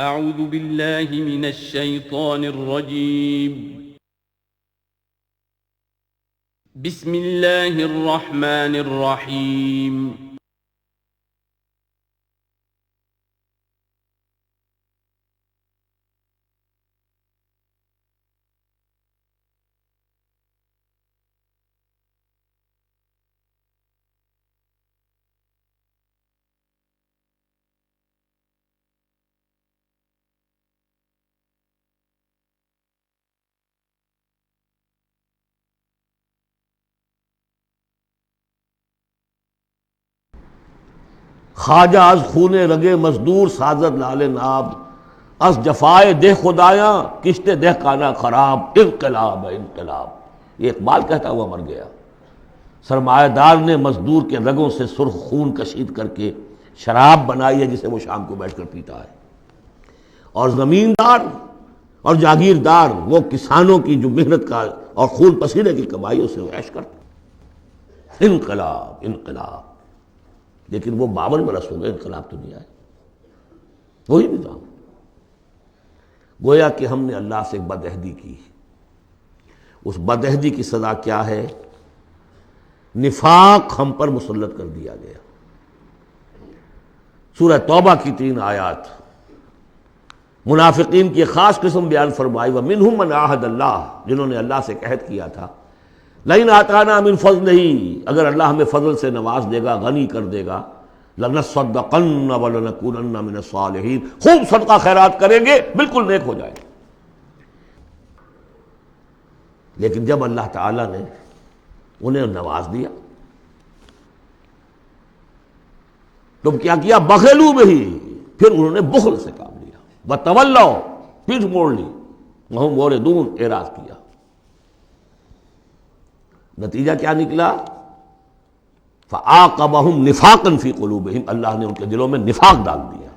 اعوذ باللہ من الشیطان الرجیم بسم اللہ الرحمن الرحیم خواجہ از خون رگے مزدور سازد لال ناب، از جفائے دہ خدایاں کشت دہ کانا خراب، انقلاب ہے انقلاب۔ یہ اقبال کہتا ہوا مر گیا۔ سرمایہ دار نے مزدور کے رگوں سے سرخ خون کشید کر کے شراب بنائی ہے جسے وہ شام کو بیٹھ کر پیتا ہے، اور زمیندار اور جاگیردار وہ کسانوں کی جو محنت کا اور خون پسینے کی کمائی اسے عیش کرتے۔ انقلاب انقلاب، لیکن وہ 52 برس ہو گئے انقلاب تو نہیں آئے، وہی نظام۔ گویا کہ ہم نے اللہ سے بدعہدی کی، اس بدعہدی کی سزا کیا ہے؟ نفاق ہم پر مسلط کر دیا گیا۔ سورہ توبہ کی 3 آیات منافقین کی خاص قسم بیان فرمائی، وَمِنْهُمْ مَنْ عَاهَدَ اللَّهُ، جنہوں نے اللہ سے عہد کیا تھا، لَئِنْ آتَانَا مِنْ فَضْلِهِ، اگر اللہ ہمیں فضل سے نواز دے گا، غنی کر دے گا، لَنَصَّدَّقَنَّ وَلَنَكُونَنَّ مِنَ الصَّالِحِينَ، خوب صدقہ خیرات کریں گے، بالکل نیک ہو جائیں گے۔ لیکن جب اللہ تعالیٰ نے انہیں نواز دیا تو کیا کیا؟ بخلوا بہ، پھر انہوں نے بخل سے کام لیا، وَتَوَلَّوْا، پیٹھ موڑ لی، وَهُمْ مُعْرِضُونَ، اعراض کیا۔ نتیجہ کیا نکلا؟ فَعَاقَبَهُمْ نِفَاقًا فِي قُلُوبِهِمْ، اللہ نے ان کے دلوں میں نفاق ڈال دیا۔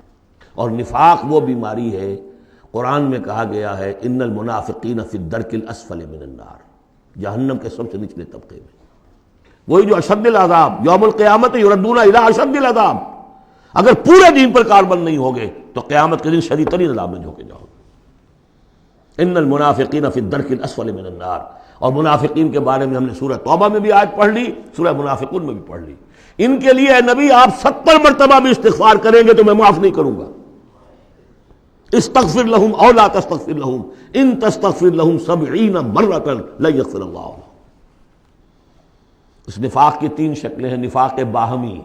اور نفاق وہ بیماری ہے، قرآن میں کہا گیا ہے ان المنافقین فی الدرک الاسفل من النار، جہنم کے سب سے نچلے طبقے میں۔ وہی جو اشد العذاب، یوم القیامت یردون الی اشد العذاب، اگر پورے دین پر کاربند نہیں ہوگے تو قیامت کے دن شدید ترین عذاب میں جھونکے جاؤ گے۔ ان المنافقین فی الدرک الاسفل من النار، اور منافقین کے بارے میں ہم نے سورہ توبہ میں بھی آیت پڑھ لی، سورہ منافقون میں بھی پڑھ لی۔ ان کے لیے اے نبی آپ 70 مرتبہ بھی استغفار کریں گے تو میں معاف نہیں کروں گا۔ استغفر لہم او لا تستغفر لہم ان تستغفر لہم 70 مرۃ لن یغفر اللہ۔ اس نفاق کی 3 شکلیں ہیں۔ نفاق باہمی،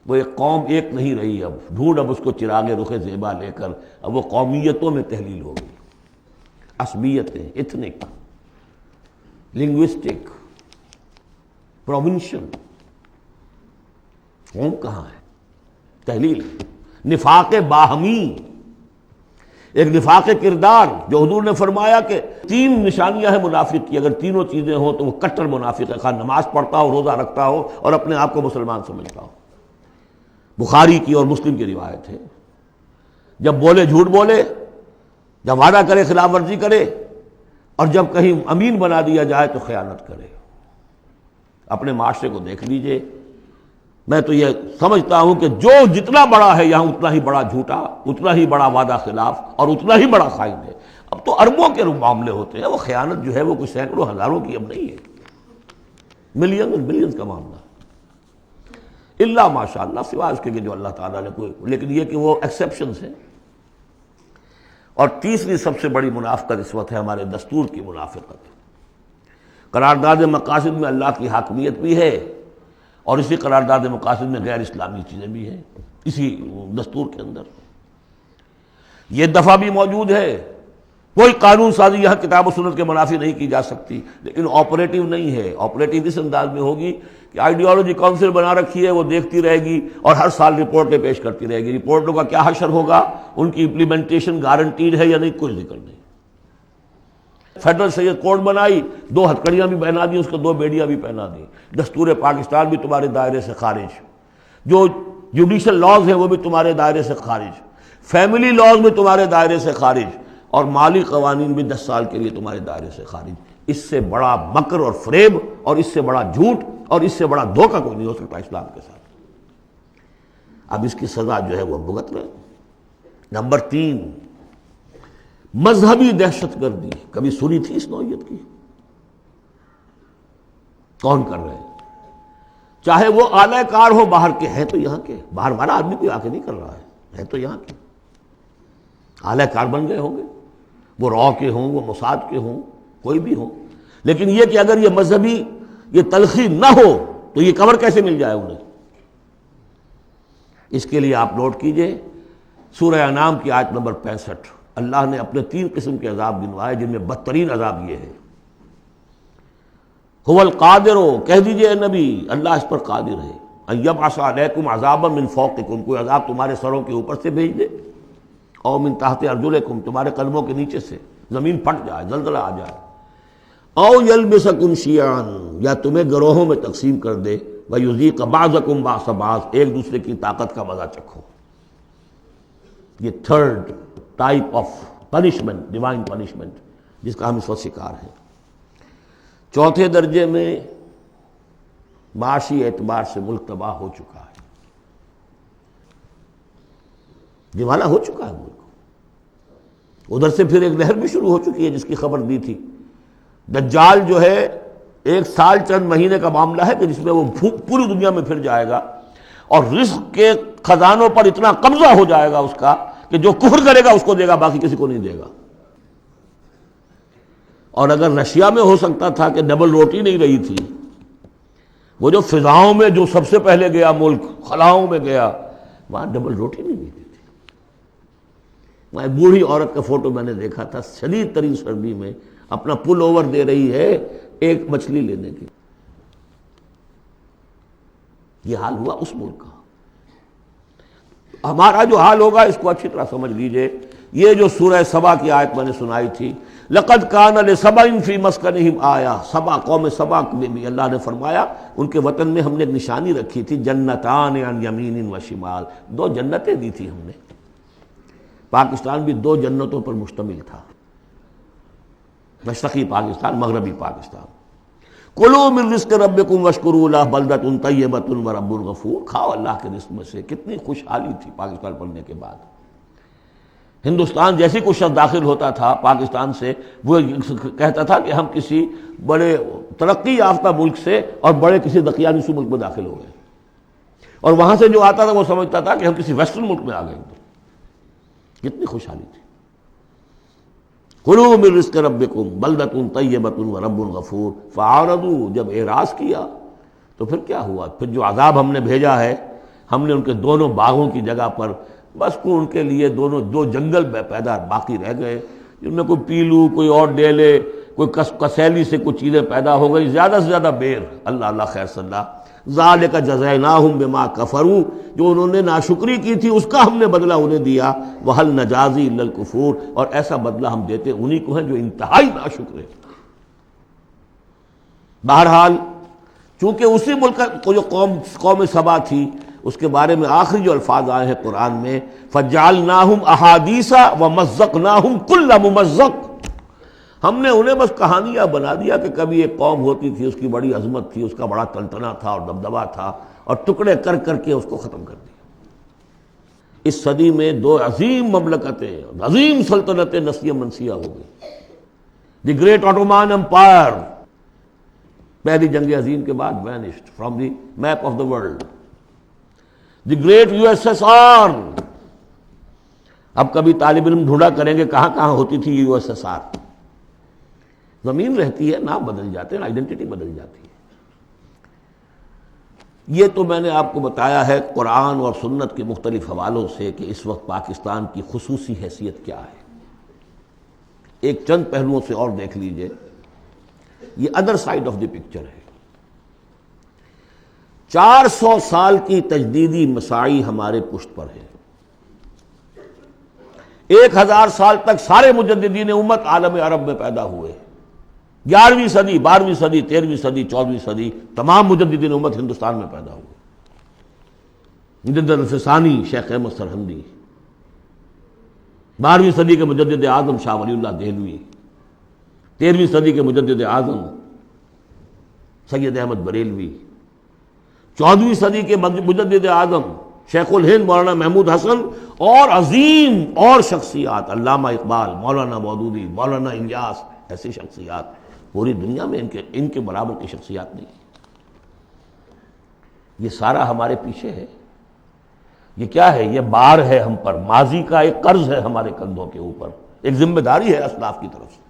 وہ ایک قوم ایک نہیں رہی، اب ڈھونڈ اب اس کو چراغ رخ زیبا لے کر اب وہ قومیتوں میں تحلیل ہو گئی، عصبیتیں، ایتھنک، لنگوسٹک، پروونشل، قوم کہاں ہے؟ تحلیل۔ نفاق باہمی، ایک نفاق کردار، جو حضور نے فرمایا کہ 3 نشانیاں ہیں منافق کی، اگر تینوں چیزیں ہوں تو وہ کٹر منافق ہے، خواہ نماز پڑھتا ہو، روزہ رکھتا ہو اور اپنے آپ کو مسلمان سمجھتا ہو۔ بخاری کی اور مسلم کی روایت ہے، جب بولے جھوٹ بولے، جب وعدہ کرے خلاف ورزی کرے، اور جب کہیں امین بنا دیا جائے تو خیانت کرے۔ اپنے معاشرے کو دیکھ لیجئے، میں تو یہ سمجھتا ہوں کہ جو جتنا بڑا ہے یہاں اتنا ہی بڑا جھوٹا، اتنا ہی بڑا وعدہ خلاف اور اتنا ہی بڑا خائن ہے۔ اب تو اربوں کے معاملے ہوتے ہیں، وہ خیانت جو ہے وہ کچھ سینکڑوں ہزاروں کی اب نہیں ہے، ملین اور بلینز کا معاملہ، اللہ ماشاء اللہ، سوائے اس کے کہ جو اللہ تعالیٰ نے کوئی، لیکن یہ کہ وہ ایکسیپشنز ہیں۔ اور تیسری سب سے بڑی منافقت اس وقت ہے ہمارے دستور کی منافقت۔ قرارداد مقاصد میں اللہ کی حاکمیت بھی ہے، اور اسی قرارداد مقاصد میں غیر اسلامی چیزیں بھی ہیں، اسی دستور کے اندر یہ دفعہ بھی موجود ہے۔ کوئی قانون سازی یہاں کتاب و سنت کے منافی نہیں کی جا سکتی، لیکن آپریٹو نہیں ہے۔ آپریٹو اس انداز میں ہوگی کہ آئیڈیالوجی کونسل بنا رکھی ہے، وہ دیکھتی رہے گی اور ہر سال رپورٹیں پیش کرتی رہے گی۔ رپورٹوں کا کیا حشر ہوگا، ان کی امپلیمنٹیشن گارنٹیڈ ہے یا نہیں، کوئی ذکر نہیں۔ فیڈرل سید کوڈ بنائی، 2 ہتھکڑیاں بھی پہنا دی، اس کو 2 بیڑیاں بھی پہنا دی۔ دستور پاکستان بھی تمہارے دائرے سے خارج، جو جوڈیشل لاز ہیں وہ بھی تمہارے دائرے سے خارج، فیملی لاز بھی تمہارے دائرے سے خارج، اور مالی قوانین بھی 10 سال کے لیے تمہارے دائرے سے خارج۔ اس سے بڑا مکر اور فریب اور اس سے بڑا جھوٹ اور اس سے بڑا دھوکہ کوئی نہیں ہو سکتا اسلام کے ساتھ۔ اب اس کی سزا جو ہے وہ بھگت رہے، نمبر 3، مذہبی دہشت گردی. کبھی سنی تھی اس نوعیت کی؟ کون کر رہے ہیں؟ چاہے وہ اعلی کار ہو باہر کے، ہیں تو یہاں کے، باہر والا آدمی کوئی آ کے نہیں کر رہا ہے تو یہاں کے اعلی کار بن گئے ہوں گے، وہ را کے ہوں، وہ موساد کے ہوں، کوئی بھی ہوں. لیکن یہ کہ اگر یہ مذہبی یہ تلخی نہ ہو تو یہ کور کیسے مل جائے انہیں؟ اس کے لیے آپ نوٹ کیجئے سورہ انعام کی آیت نمبر 65. اللہ نے اپنے 3 قسم کے عذاب گنوائے، جن میں بدترین عذاب یہ ہے. هو القادر، کہہ دیجئے اے نبی اللہ اس پر قادر ہے، ان یبعث علیکم عذابا من فوقکم، کوئی عذاب تمہارے سروں کے اوپر سے بھیج دے، او من تحت ارجلکم، تمہارے قدموں کے نیچے سے زمین پھٹ جائے، زلزلہ آ جائے، او یلبسکم شیعا، یا تمہیں گروہوں میں تقسیم کر دے، ویذیق بعضکم بعض بعض، ایک دوسرے کی طاقت کا مزہ چکھو. یہ 3rd type of punishment, divine punishment, جس کا ہم اس وقت شکار ہیں. 4تھے درجے میں معاشی اعتبار سے ملک تباہ ہو چکا ہے، دیوانہ ہو چکا ہے ملک. ادھر سے پھر ایک لہر بھی شروع ہو چکی ہے جس کی خبر دی تھی. دجال جو ہے 1 سال چند مہینے کا معاملہ ہے کہ جس میں وہ پوری دنیا میں پھر جائے گا، اور رزق کے خزانوں پر اتنا قبضہ ہو جائے گا اس کا کہ جو کفر کرے گا اس کو دے گا، باقی کسی کو نہیں دے گا. اور اگر رشیا میں ہو سکتا تھا کہ ڈبل روٹی نہیں رہی تھی، وہ جو فضاؤں میں جو سب سے پہلے گیا ملک، خلاؤں میں گیا، وہاں ڈبل روٹی نہیں ملتی تھی. وہاں بوڑھی عورت کا فوٹو میں نے دیکھا تھا، شدید ترین سردی میں اپنا پل اوور دے رہی ہے ایک مچھلی لینے کی. یہ حال ہوا اس ملک کا. ہمارا جو حال ہوگا اس کو اچھی طرح سمجھ لیجئے. یہ جو سورہ سبا کی آیت میں نے سنائی تھی، لقد کان لسبع فی مسکنہم آیہ، سبا قوم سبا میں بھی اللہ نے فرمایا ان کے وطن میں ہم نے ایک نشانی رکھی تھی، جنتان عن یمین و شمال، 2 جنتیں دی تھی ہم نے. پاکستان بھی 2 جنتوں پر مشتمل تھا، مشرقی پاکستان، مغربی پاکستان. کلوا من رزق ربکم واشکروا لہ بلدۃ طیبۃ ورب غفور، کھاؤ اللہ کے رزق میں سے. کتنی خوشحالی تھی پاکستان پڑھنے کے بعد. ہندوستان جیسے کوئی شخص داخل ہوتا تھا پاکستان سے، وہ کہتا تھا کہ ہم کسی بڑے ترقی یافتہ ملک سے اور بڑے کسی دقیانوسی ملک میں داخل ہو گئے، اور وہاں سے جو آتا تھا وہ سمجھتا تھا کہ ہم کسی ویسٹرن ملک میں آ گئے. کتنی خوشحالی تھی. کلوا من رزق ربکم بلدۃ طیبۃ ورب غفور فاعرضوا، جب اعراض کیا تو پھر کیا ہوا؟ پھر جو عذاب ہم نے بھیجا ہے، ہم نے ان کے دونوں باغوں کی جگہ پر بس کو ان کے لیے 2 جنگل پیدا باقی رہ گئے، جن میں کوئی پیلو، کوئی اور ڈیلے، کوئی کسیلی سے کچھ چیزیں پیدا ہو گئی، زیادہ سے زیادہ بیر. اللہ اللہ خیر صلی اللہ. ذالک جزیناہم بما کفروا، جو انہوں نے ناشکری کی تھی اس کا ہم نے بدلہ انہیں دیا. وہل نجازی الا الکفور، اور ایسا بدلہ ہم دیتے انہی کو ہیں جو انتہائی ناشکر ہیں. بہرحال چونکہ اسی ملک کو جو قوم سبا تھی، اس کے بارے میں آخری جو الفاظ آئے ہیں قرآن میں، فَجَعَلْنَاهُمْ أَحَادِيثَ وَمَزَّقْنَاهُمْ كُلَّ مُمَزَّقٍ، ہم نے انہیں بس کہانیاں بنا دیا کہ کبھی ایک قوم ہوتی تھی، اس کی بڑی عظمت تھی، اس کا بڑا تنتنا تھا اور دبدبا تھا، اور ٹکڑے کر کر کے اس کو ختم کر دیا. اس صدی میں 2 عظیم مملکتیں، عظیم سلطنتیں نسیہ منسیہ ہو گئی. دی گریٹ آٹومان امپائر، پہلی جنگ عظیم کے بعد vanished from the map of the world. The great USSR، اب کبھی طالب علم ڈھونڈا کریں گے کہاں کہاں ہوتی تھی USSR. زمین رہتی ہے، نام بدل جاتے ہیں، آئیڈینٹی بدل جاتی ہے. یہ تو میں نے آپ کو بتایا ہے قرآن اور سنت کے مختلف حوالوں سے کہ اس وقت پاکستان کی خصوصی حیثیت کیا ہے. ایک چند پہلوؤں سے اور دیکھ لیجئے. یہ other side of the picture ہے. 400 سال کی تجدیدی مساعی ہمارے پشت پر ہے. 1000 سال تک سارے مجددین امت عالم عرب میں پیدا ہوئے. 11ویں صدی، 12ویں صدی، 13ویں صدی، 14ویں صدی تمام مجددین امت ہندوستان میں پیدا ہوئے. مجدد الفسانی شیخ احمد سرہندی، 12ویں صدی کے مجدد اعظم شاہ ولی اللہ دہلوی، 13ویں صدی کے مجدد اعظم سید احمد بریلوی، 14ویں صدی کے مجدد اعظم شیخ الہند مولانا محمود حسن اور عظیم اور شخصیات، علامہ اقبال، مولانا مودودی، مولانا الیاس، ایسی شخصیات پوری دنیا میں ان کے برابر کی شخصیات نہیں. یہ سارا ہمارے پیچھے ہے. یہ کیا ہے؟ یہ بار ہے ہم پر، ماضی کا ایک قرض ہے ہمارے کندھوں کے اوپر، ایک ذمہ داری ہے اسلاف کی طرف سے.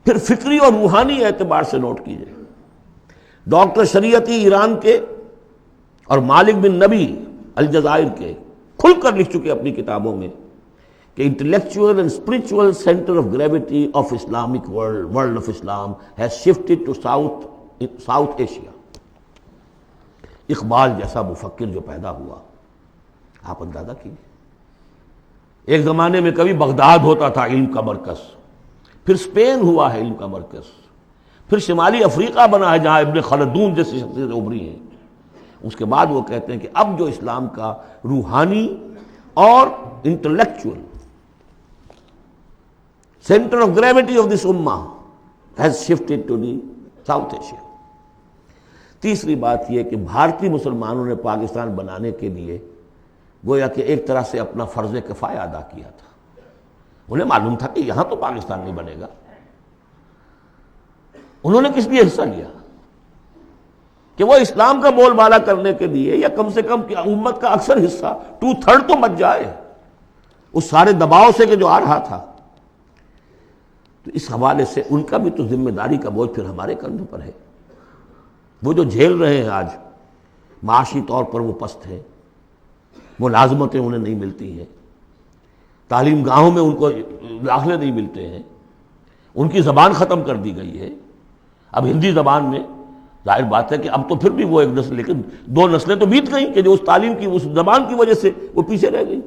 پھر فکری اور روحانی اعتبار سے نوٹ کیجئے، ڈاکٹر شریعتی ایران کے اور مالک بن نبی الجزائر کے کھل کر لکھ چکے اپنی کتابوں میں کہ intellectual and spiritual centre of gravity of Islamic world of Islam has shifted to South Asia. Iqbal جیسا مفکر جو پیدا ہوا، آپ اندازہ کیجیے. ایک زمانے میں کبھی بغداد ہوتا تھا علم کا مرکز، پھر اسپین ہوا ہے علم کا مرکز، پھر شمالی افریقہ بنا ہے جہاں ابن خلدون جیسی شخصیتیں ابھری ہیں. اس کے بعد وہ کہتے ہیں کہ اب جو اسلام کا روحانی اور intellectual centre of gravity of this امہ has shifted to the South Asia. تیسری بات یہ کہ بھارتی مسلمانوں نے پاکستان بنانے کے لیے گویا کہ ایک طرح سے اپنا فرض کفایہ ادا کیا تھا. انہیں معلوم تھا کہ یہاں تو پاکستان نہیں بنے گا. انہوں نے کس لیے حصہ لیا؟ کہ وہ اسلام کا بول بالا کرنے کے لیے، یا کم سے کم امت کا اکثر حصہ 2/3 تو بچ جائے اس سارے دباؤ سے کہ جو آ رہا تھا. تو اس حوالے سے ان کا بھی تو ذمہ داری کا بوجھ پھر ہمارے کندھوں پر ہے. وہ جو جھیل رہے ہیں آج، معاشی طور پر وہ پست ہیں، ملازمتیں انہیں نہیں ملتی ہیں، تعلیم گاہوں میں ان کو داخلے نہیں ملتے ہیں، ان کی زبان ختم کر دی گئی ہے. اب ہندی زبان میں ظاہر بات ہے کہ اب تو پھر بھی وہ ایک نسل، لیکن 2 نسلیں تو بیت گئیں کہ جو اس تعلیم کی، اس زبان کی وجہ سے وہ پیچھے رہ گئی.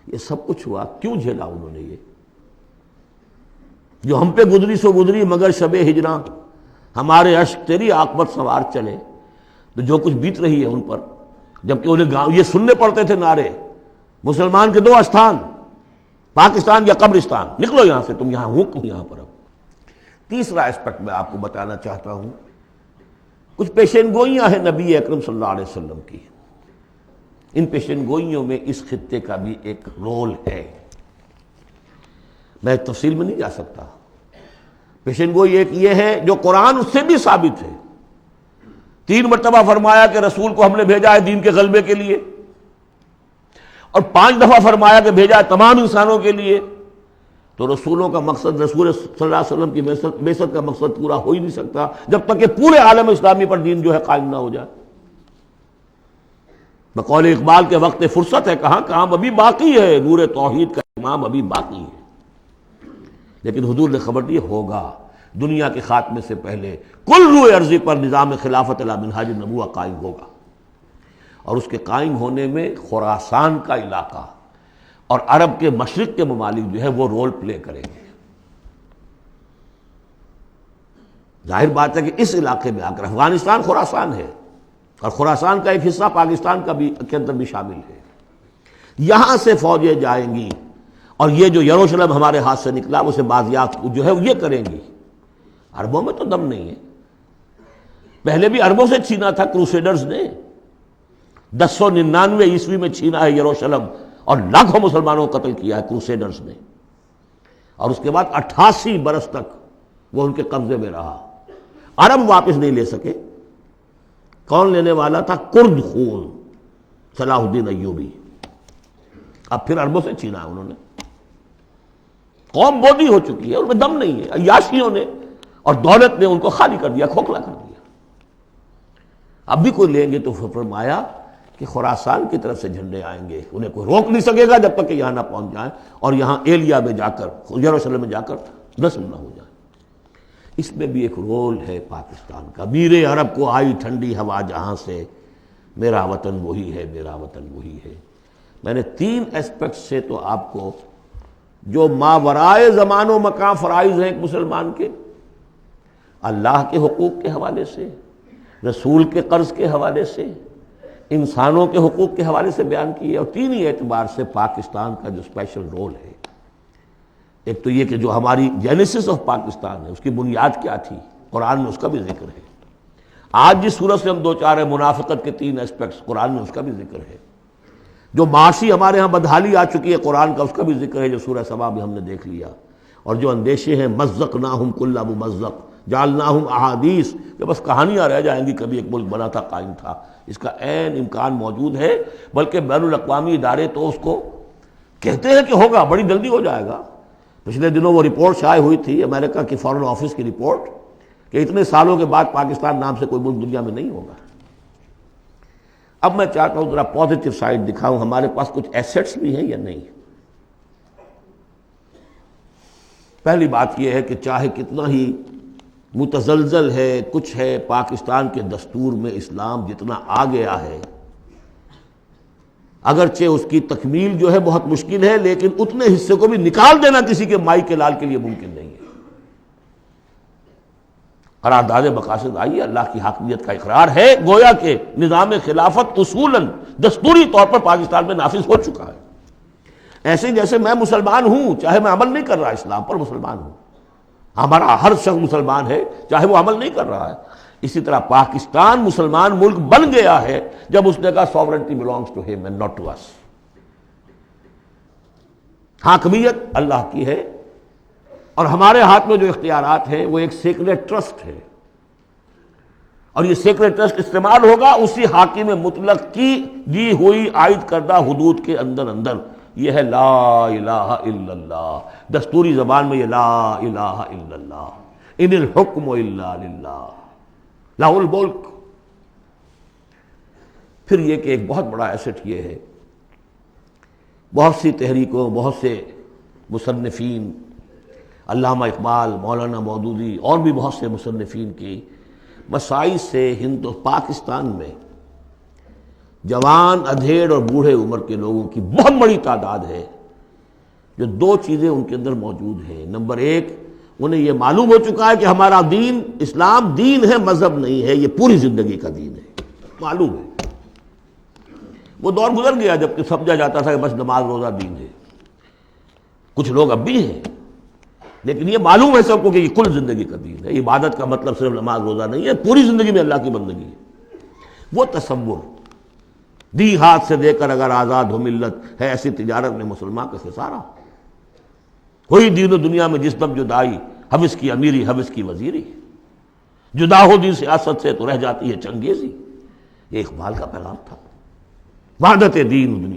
یہ سب کچھ ہوا، کیوں جھیلا انہوں نے؟ یہ جو ہم پہ گزری سو گزری مگر شب ہجراں، ہمارے اشک تیری عاقبت سوار چلے. تو جو کچھ بیت رہی ہے ان پر، جبکہ انہیں گاؤں یہ سننے پڑتے تھے نعرے، مسلمان کے 2 استھان، پاکستان یا قبرستان، نکلو یہاں سے، تم یہاں ہو یہاں پر. اب تیسرا اسپیکٹ میں آپ کو بتانا چاہتا ہوں، کچھ پیشین گوئیاں ہیں نبی اکرم صلی اللہ علیہ وسلم کی. ان پیشین گوئیوں میں اس خطے کا بھی ایک رول ہے. میں تفصیل میں نہیں جا سکتا. پیشین گوئی ایک یہ ہے جو قرآن اس سے بھی ثابت ہے. 3 مرتبہ فرمایا کہ رسول کو ہم نے بھیجا ہے دین کے غلبے کے لیے، اور 5 دفعہ فرمایا کہ بھیجا ہے تمام انسانوں کے لیے. تو رسولوں کا مقصد، رسول صلی اللہ علیہ وسلم کی بعثت کا مقصد پورا ہو ہی نہیں سکتا جب تک کہ پورے عالم اسلامی پر دین جو ہے قائم نہ ہو جائے. بقول اقبال کے وقت فرصت ہے کہاں، کام ابھی باقی ہے، نور توحید کا امام ابھی باقی ہے. لیکن حضور نے خبر دی ہوگا، دنیا کے خاتمے سے پہلے کل روئے ارضی پر نظام خلافت علی منہاج النبوہ قائم ہوگا. اور اس کے قائم ہونے میں خراسان کا علاقہ اور عرب کے مشرق کے ممالک جو ہے وہ رول پلے کریں گے. ظاہر بات ہے کہ اس علاقے میں آ کر افغانستان خراسان ہے، اور خراسان کا ایک حصہ پاکستان کا بھی کے اندر بھی شامل ہے. یہاں سے فوجیں جائیں گی، اور یہ جو یروشلم ہمارے ہاتھ سے نکلا اسے بازیافت جو ہے یہ کریں گی. عربوں میں تو دم نہیں ہے. پہلے بھی عربوں سے چھینا تھا کروسیڈرز نے. 1099 عیسوی میں چھینا ہے یروشلم، اور لاکھوں مسلمانوں کو قتل کیا ہے کروسیڈرز نے. اور اس کے بعد 88 برس تک وہ ان کے قبضے میں رہا. عرب واپس نہیں لے سکے. کون لینے والا تھا؟ کرد خون، صلاح الدین ایوبی. اب پھر عربوں سے چھینا ہے انہوں نے. قوم بودی ہو چکی ہے، ان میں دم نہیں ہے. عیاشیوں نے اور دولت نے ان کو خالی کر دیا، کھوکھلا کر دیا. اب بھی کوئی لیں گے تو فرمایا کہ خراسان کی طرف سے جھنڈے آئیں گے، انہیں کوئی روک نہیں سکے گا جب تک کہ یہاں نہ پہنچ جائیں، اور یہاں ایلیا میں جا کر، یروشلم میں جا کر دفن نہ ہو جائیں. اس میں بھی ایک رول ہے پاکستان کا. میرے عرب کو آئی ٹھنڈی ہوا جہاں سے، میرا وطن وہی ہے، میرا وطن وہی ہے. میں نے 3 اسپیکٹ سے تو آپ کو جو ماورائے زمان و مکان فرائض ہیں ایک مسلمان کے، اللہ کے حقوق کے حوالے سے، رسول کے قرض کے حوالے سے، انسانوں کے حقوق کے حوالے سے بیان کیے. اور 3 ہی اعتبار سے پاکستان کا جو اسپیشل رول ہے. ایک تو یہ کہ جو ہماری جینیسس آف پاکستان ہے، اس کی بنیاد کیا تھی، قرآن میں اس کا بھی ذکر ہے. آج جس صورت سے ہم دو چار ہیں منافقت کے 3 اسپیکٹس، قرآن میں اس کا بھی ذکر ہے. جو معاشی ہمارے ہاں بدحالی آ چکی ہے قرآن کا، اس کا بھی ذکر ہے جو سورہ سبا میں ہم نے دیکھ لیا. اور جو اندیشے ہیں مزقناہم کل ممزق جعلناہم احادیث، کہ بس کہانیاں رہ جائیں گی، کبھی ایک ملک بنا تھا، قائم تھا، اس کا عین امکان موجود ہے. بلکہ بین الاقوامی ادارے تو اس کو کہتے ہیں کہ ہوگا، بڑی جلدی ہو جائے گا. پچھلے دنوں وہ رپورٹ شائع ہوئی تھی امریکہ کی فارن آفس کی رپورٹ کہ اتنے سالوں کے بعد پاکستان نام سے کوئی ملک دنیا میں نہیں ہوگا. اب میں چاہتا ہوں ذرا پازیٹیو سائڈ دکھاؤں، ہمارے پاس کچھ ایسٹس بھی ہیں یا نہیں. پہلی بات یہ ہے کہ چاہے کتنا ہی متزلزل ہے کچھ ہے، پاکستان کے دستور میں اسلام جتنا آ گیا ہے، اگرچہ اس کی تکمیل جو ہے بہت مشکل ہے، لیکن اتنے حصے کو بھی نکال دینا کسی کے مائی کے لال کے لیے ممکن نہیں ہے. قرارداد مقاصد آئی ہے، اللہ کی حاکمیت کا اقرار ہے، گویا کہ نظام خلافت اصولاً دستوری طور پر پاکستان میں نافذ ہو چکا ہے. ایسے جیسے میں مسلمان ہوں، چاہے میں عمل نہیں کر رہا اسلام پر، مسلمان ہوں، ہمارا ہر شخص مسلمان ہے چاہے وہ عمل نہیں کر رہا ہے. اسی طرح پاکستان مسلمان ملک بن گیا ہے جب اس نے کہا sovereignty belongs to him and not to us. حاکمیت اللہ کی ہے اور ہمارے ہاتھ میں جو اختیارات ہیں وہ ایک سیکریٹ ٹرسٹ ہے، اور یہ سیکریٹ ٹرسٹ استعمال ہوگا اسی حاکم مطلق کی دی ہوئی عائد کردہ حدود کے اندر. یہ ہے لا الہ الا اللہ، دستوری زبان میں یہ لا الہ الا اللہ، ان الحکم الا للہ لہ الملک. پھر یہ کہ ایک بہت بڑا ایسٹ یہ ہے، بہت سی تحریکوں، بہت سے مصنفین، علامہ اقبال، مولانا مودودی اور بھی بہت سے مصنفین کی مسائل سے پاکستان میں جوان، ادھیڑ اور بوڑھے عمر کے لوگوں کی بہت بڑی تعداد ہے جو 2 چیزیں ان کے اندر موجود ہیں. نمبر 1، انہیں یہ معلوم ہو چکا ہے کہ ہمارا دین اسلام دین ہے، مذہب نہیں ہے، یہ پوری زندگی کا دین ہے، معلوم ہے. وہ دور گزر گیا جب کہ سمجھا جاتا تھا کہ بس نماز روزہ دین ہے. کچھ لوگ اب بھی ہیں، لیکن یہ معلوم ہے سب کو کہ یہ کل زندگی کا دین ہے. عبادت کا مطلب صرف نماز روزہ نہیں ہے، پوری زندگی میں اللہ کی بندگی ہے. وہ تصور دی ہاتھ سے دے کر اگر آزاد ہو ملت ہے، ایسی تجارت میں مسلمان کا خسارہ. کوئی دین و دنیا میں جس دم جدائی، حوث کی امیری حوث کی وزیری، جدا ہو دین سیاست سے تو رہ جاتی ہے چنگیزی. یہ اقبال کا پیغام تھا، وحدت دین و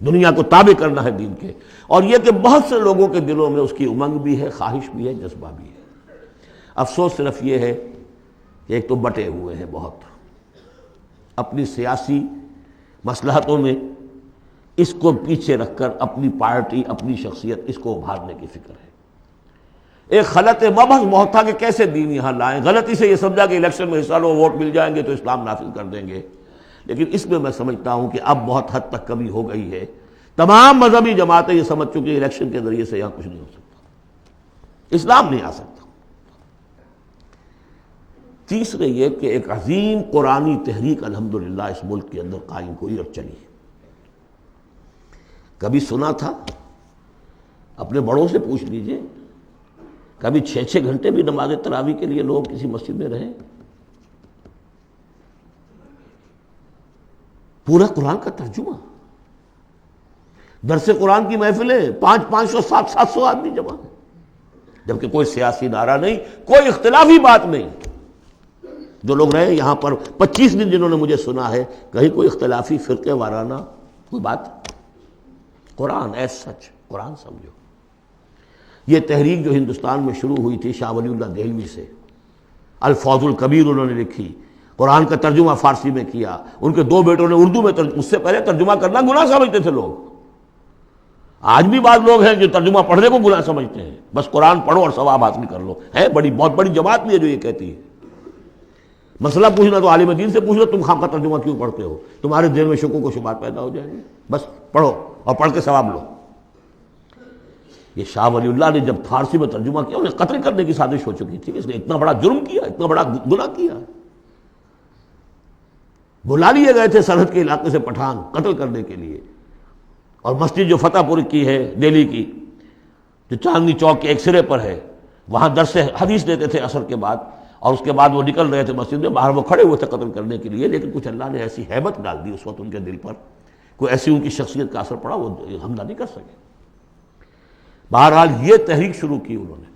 دنیا کو تابع کرنا ہے دین کے. اور یہ کہ بہت سے لوگوں کے دلوں میں اس کی امنگ بھی ہے، خواہش بھی ہے، جذبہ بھی ہے. افسوس صرف یہ ہے کہ ایک تو بٹے ہوئے ہیں بہت، اپنی سیاسی مصلحتوں میں اس کو پیچھے رکھ کر اپنی پارٹی، اپنی شخصیت، اس کو ابھارنے کی فکر ہے. ایک خلط مبحث بہت تھا کہ کیسے دین یہاں لائیں. غلطی سے یہ سمجھا کہ الیکشن میں حصہ لو، ووٹ مل جائیں گے تو اسلام نافذ کر دیں گے. لیکن اس میں سمجھتا ہوں کہ اب بہت حد تک کمی ہو گئی ہے. تمام مذہبی جماعتیں یہ سمجھ چکی ہیں الیکشن کے ذریعے سے یہاں کچھ نہیں ہو سکتا، اسلام نہیں آ سکتا. تیسرے یہ کہ ایک عظیم قرآنی تحریک الحمدللہ اس ملک کے اندر قائم ہوئی اور چلی. کبھی سنا تھا؟ اپنے بڑوں سے پوچھ لیجئے، کبھی 6 گھنٹے بھی نماز تراویح کے لیے لوگ کسی مسجد میں رہے؟ پورا قرآن کا ترجمہ، درس قرآن کی محفلیں، 500 700 آدمی جمع، جبکہ کوئی سیاسی نعرہ نہیں، کوئی اختلافی بات نہیں. جو لوگ رہے یہاں پر 25 دن جنہوں نے مجھے سنا ہے، کہیں کوئی اختلافی فرقے وارانہ کوئی بات. قرآن ایز سچ، قرآن سمجھو. یہ تحریک جو ہندوستان میں شروع ہوئی تھی شاہ ولی اللہ دہلوی سے، الفوز الکبیر انہوں نے لکھی، قرآن کا ترجمہ فارسی میں کیا. ان کے 2 بیٹوں نے اردو میں اس سے پہلے ترجمہ کرنا گناہ سمجھتے تھے لوگ. آج بھی بعض لوگ ہیں جو ترجمہ پڑھنے کو گناہ سمجھتے ہیں، بس قرآن پڑھو اور ثواب حاصل کر لو. ہے بہت بڑی جماعت بھی ہے جو یہ کہتی ہے. مسئلہ پوچھنا تو عالم دین سے پوچھ لو، تم خام کا ترجمہ کیوں پڑھتے ہو؟ تمہارے دل میں شکوک و شبہات پیدا ہو جائیں گے. بس پڑھو اور پڑھ کے ثواب لو. یہ شاہ ولی اللہ نے جب فارسی میں ترجمہ کیا، انہیں قتل کرنے کی سازش ہو چکی تھی. اس نے اتنا بڑا جرم کیا، اتنا بڑا گناہ کیا. بلا لیے گئے تھے سرحد کے علاقے سے پٹھان قتل کرنے کے لیے. اور مسجد جو فتح پور کی ہے دہلی کی، جو چاندنی چوک کے ایک سرے پر ہے، وہاں درس حدیث دیتے تھے عصر کے بعد، اور اس کے بعد وہ نکل رہے تھے مسجد میں، باہر وہ کھڑے ہوئے تھے قتل کرنے کے لیے، لیکن کچھ اللہ نے ایسی ہیبت ڈال دی اس وقت ان کے دل پر، کوئی ایسی ان کی شخصیت کا اثر پڑا، وہ حملہ نہیں کر سکے۔ بہرحال یہ تحریک شروع کی انہوں نے،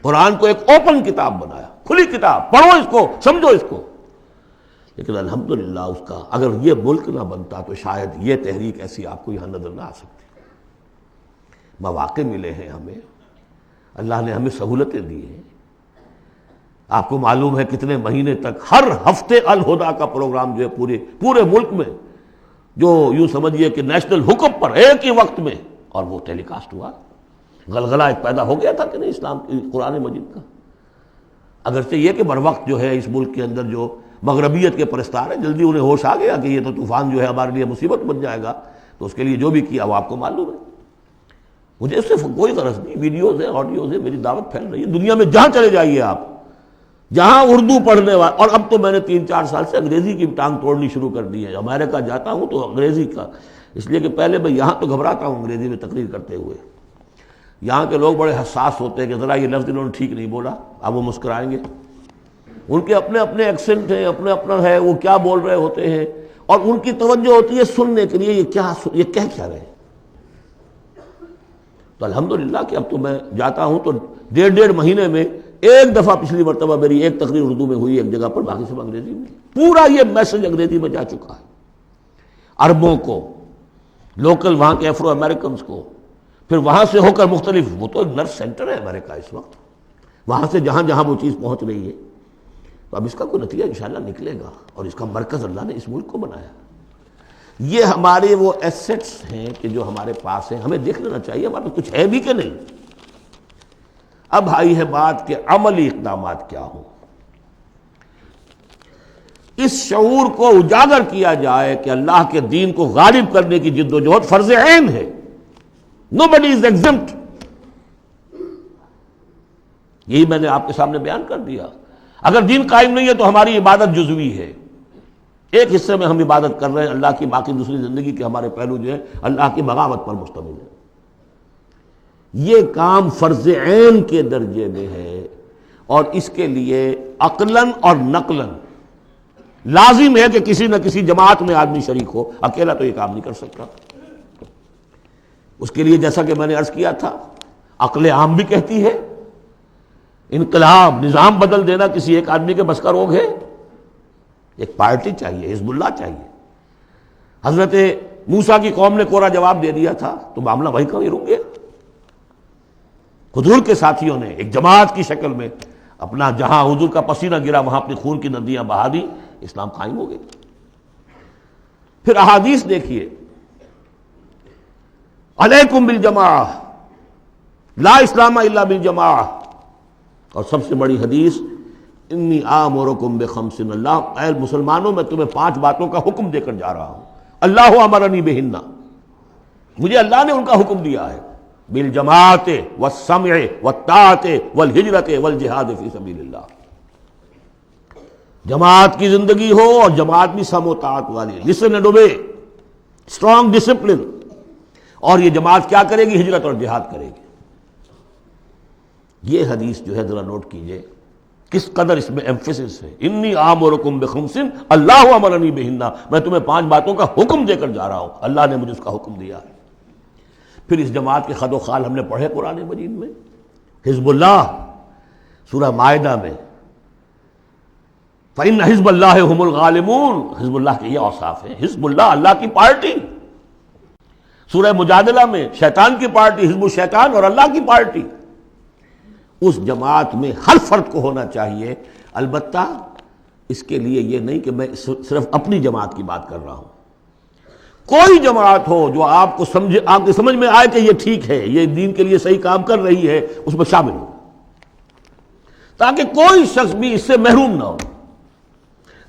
قرآن کو ایک اوپن کتاب بنایا، کھلی کتاب، پڑھو اس کو، سمجھو اس کو۔ لیکن الحمدللہ اس کا اگر یہ ملک نہ بنتا تو شاید یہ تحریک ایسی آپ کو یہاں نظر نہ آ سکتی۔ مواقع ملے ہیں ہمیں، اللہ نے ہمیں سہولتیں دی ہیں۔ آپ کو معلوم ہے کتنے مہینے تک ہر ہفتے الہدا کا پروگرام جو ہے پورے ملک میں، جو یوں سمجھیے کہ نیشنل حکم پر ایک ہی وقت میں، اور وہ ٹیلی کاسٹ ہوا۔ غلغلہ ایک پیدا ہو گیا تھا کہ نہیں اسلام کی قرآن مجید کا، اگرچہ یہ کہ بر وقت جو ہے اس ملک کے اندر جو مغربیت کے پرستار ہیں، جلدی انہیں ہوش آ گیا کہ یہ تو طوفان جو ہے ہمارے لیے مصیبت بن جائے گا، تو اس کے لیے جو بھی کیا وہ آپ کو معلوم ہے۔ مجھے اس سے کوئی غرض نہیں، ویڈیوز ہیں، آڈیوز ہیں، میری دعوت پھیل رہی ہے دنیا میں، جہاں چلے جائیے آپ، جہاں اردو پڑھنے والے، اور اب تو میں نے 3-4 سال سے انگریزی کی ٹانگ توڑنی شروع کر دی ہے۔ امریکہ جاتا ہوں تو انگریزی کا، اس لیے کہ پہلے میں یہاں تو گھبراتا ہوں انگریزی میں تقریر کرتے ہوئے، یہاں کے لوگ بڑے حساس ہوتے ہیں کہ ذرا یہ لفظ انہوں نے ٹھیک نہیں بولا، اب وہ مسکرائیں گے، ان کے اپنے اپنے ایکسنٹ ہیں، اپنا ہے، وہ کیا بول رہے ہوتے ہیں، اور ان کی توجہ ہوتی ہے سننے کے لیے یہ کہہ کیا رہے ہیں۔ تو الحمدللہ کہ اب تو میں جاتا ہوں تو 1.5 مہینے میں ایک دفعہ، پچھلی مرتبہ میری ایک تقریر اردو میں ہوئی ایک جگہ پر، باقی سب انگریزی میں، پورا یہ میسج انگریزی میں جا چکا ہے عربوں کو، لوکل وہاں کے افرو امریکنز کو، پھر وہاں سے ہو کر مختلف، وہ تو نرس سینٹر ہے امریکہ اس وقت، وہاں سے جہاں جہاں وہ چیز پہنچ رہی ہے، تو اب اس کا کوئی نتیجہ انشاءاللہ نکلے گا، اور اس کا مرکز اللہ نے اس ملک کو بنایا۔ یہ ہمارے وہ ایسٹس ہیں کہ جو ہمارے پاس ہیں، ہمیں دیکھ لینا چاہیے ہمارے کچھ ہے بھی کہ نہیں۔ اب آئی ہے بات کہ عملی اقدامات کیا ہوں، اس شعور کو اجاگر کیا جائے کہ اللہ کے دین کو غالب کرنے کی جد و جہد فرض عین ہے، nobody is exempt۔ یہی میں نے آپ کے سامنے بیان کر دیا، اگر دین قائم نہیں ہے تو ہماری عبادت جزوی ہے، ایک حصے میں ہم عبادت کر رہے ہیں اللہ کی، باقی دوسری زندگی کے ہمارے پہلو جو ہے اللہ کی بغاوت پر مشتمل ہے۔ یہ کام فرض عین کے درجے میں ہے، اور اس کے لیے عقلاً اور نقلاً لازم ہے کہ کسی نہ کسی جماعت میں آدمی شریک ہو، اکیلا تو یہ کام نہیں کر سکتا۔ اس کے لیے جیسا کہ میں نے عرض کیا تھا، عقل عام بھی کہتی ہے انقلاب، نظام بدل دینا کسی ایک آدمی کے بس کا روگ ہے، ایک پارٹی چاہیے، حزب اللہ چاہیے۔ حضرت موسیٰ کی قوم نے کورا جواب دے دیا تھا تو معاملہ وہیں کا وہیں رک گیا۔ حضور کے ساتھیوں نے ایک جماعت کی شکل میں اپنا، جہاں حضور کا پسینہ گرا وہاں اپنی خون کی ندیاں بہا دی، اسلام قائم ہو گئی۔ پھر احادیث دیکھیے، علیکم بالجماعہ، لا اسلام الا بالجماعہ، اور سب سے بڑی حدیث انی آمرکم بخمس، اللہ اے مسلمانوں میں تمہیں 5 باتوں کا حکم دے کر جا رہا ہوں، اللہ امرنی بہن، مجھے اللہ نے ان کا حکم دیا ہے، بالجماعت والسمع والطاعت والہجرت والجہاد فی سبیل اللہ، جماعت کی زندگی ہو اور جماعت بھی سم و طاعت والی، listen and obey, strong discipline, اور یہ جماعت کیا کرے گی؟ ہجرت اور جہاد کرے گی۔ یہ حدیث جو ہے ذرا نوٹ کیجئے کس قدر اس میں ایمفیسس ہے، انی آمرکم بخمس اللہ امرنی بہن، میں تمہیں 5 باتوں کا حکم دے کر جا رہا ہوں، اللہ نے مجھے اس کا حکم دیا ہے۔ پھر اس جماعت کے خد و خال ہم نے پڑھے قرآن مجید میں، حزب اللہ سورہ مائدہ میں، فإن حزب اللہ هم الغالبون، حزب اللہ کے یہ اوصاف ہیں، حزب اللہ اللہ کی پارٹی۔ سورہ مجادلہ میں شیطان کی پارٹی، حزب الشیطان، اور اللہ کی پارٹی۔ اس جماعت میں ہر فرد کو ہونا چاہیے، البتہ اس کے لیے یہ نہیں کہ میں صرف اپنی جماعت کی بات کر رہا ہوں، کوئی جماعت ہو جو آپ کو آپ کی سمجھ میں آئے کہ یہ ٹھیک ہے، یہ دین کے لیے صحیح کام کر رہی ہے، اس میں شامل ہو، تاکہ کوئی شخص بھی اس سے محروم نہ ہو۔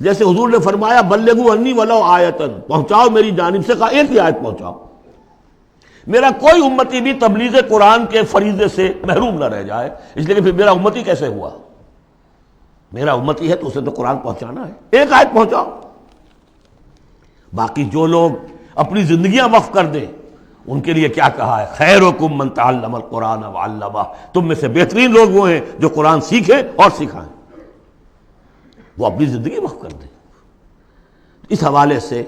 جیسے حضور نے فرمایا بلغوا انی ولو آیتن، پہنچاؤ میری جانب سے، کہا ایک ہی آیت پہنچاؤ، میرا کوئی امتی بھی تبلیغ قرآن کے فریضے سے محروم نہ رہ جائے، اس لیے کہ پھر میرا امتی کیسے ہوا؟ میرا امتی ہے تو اسے تو قرآن پہنچانا ہے، ایک آیت پہنچاؤ۔ باقی جو لوگ اپنی زندگیاں وقف کر دیں، ان کے لیے کیا کہا ہے؟ خیرکم من تعلم القرآن وعلمہ، تم میں سے بہترین لوگ وہ ہیں جو قرآن سیکھیں اور سکھائیں۔ وہ اپنی زندگی وقف کر دیں۔ اس حوالے سے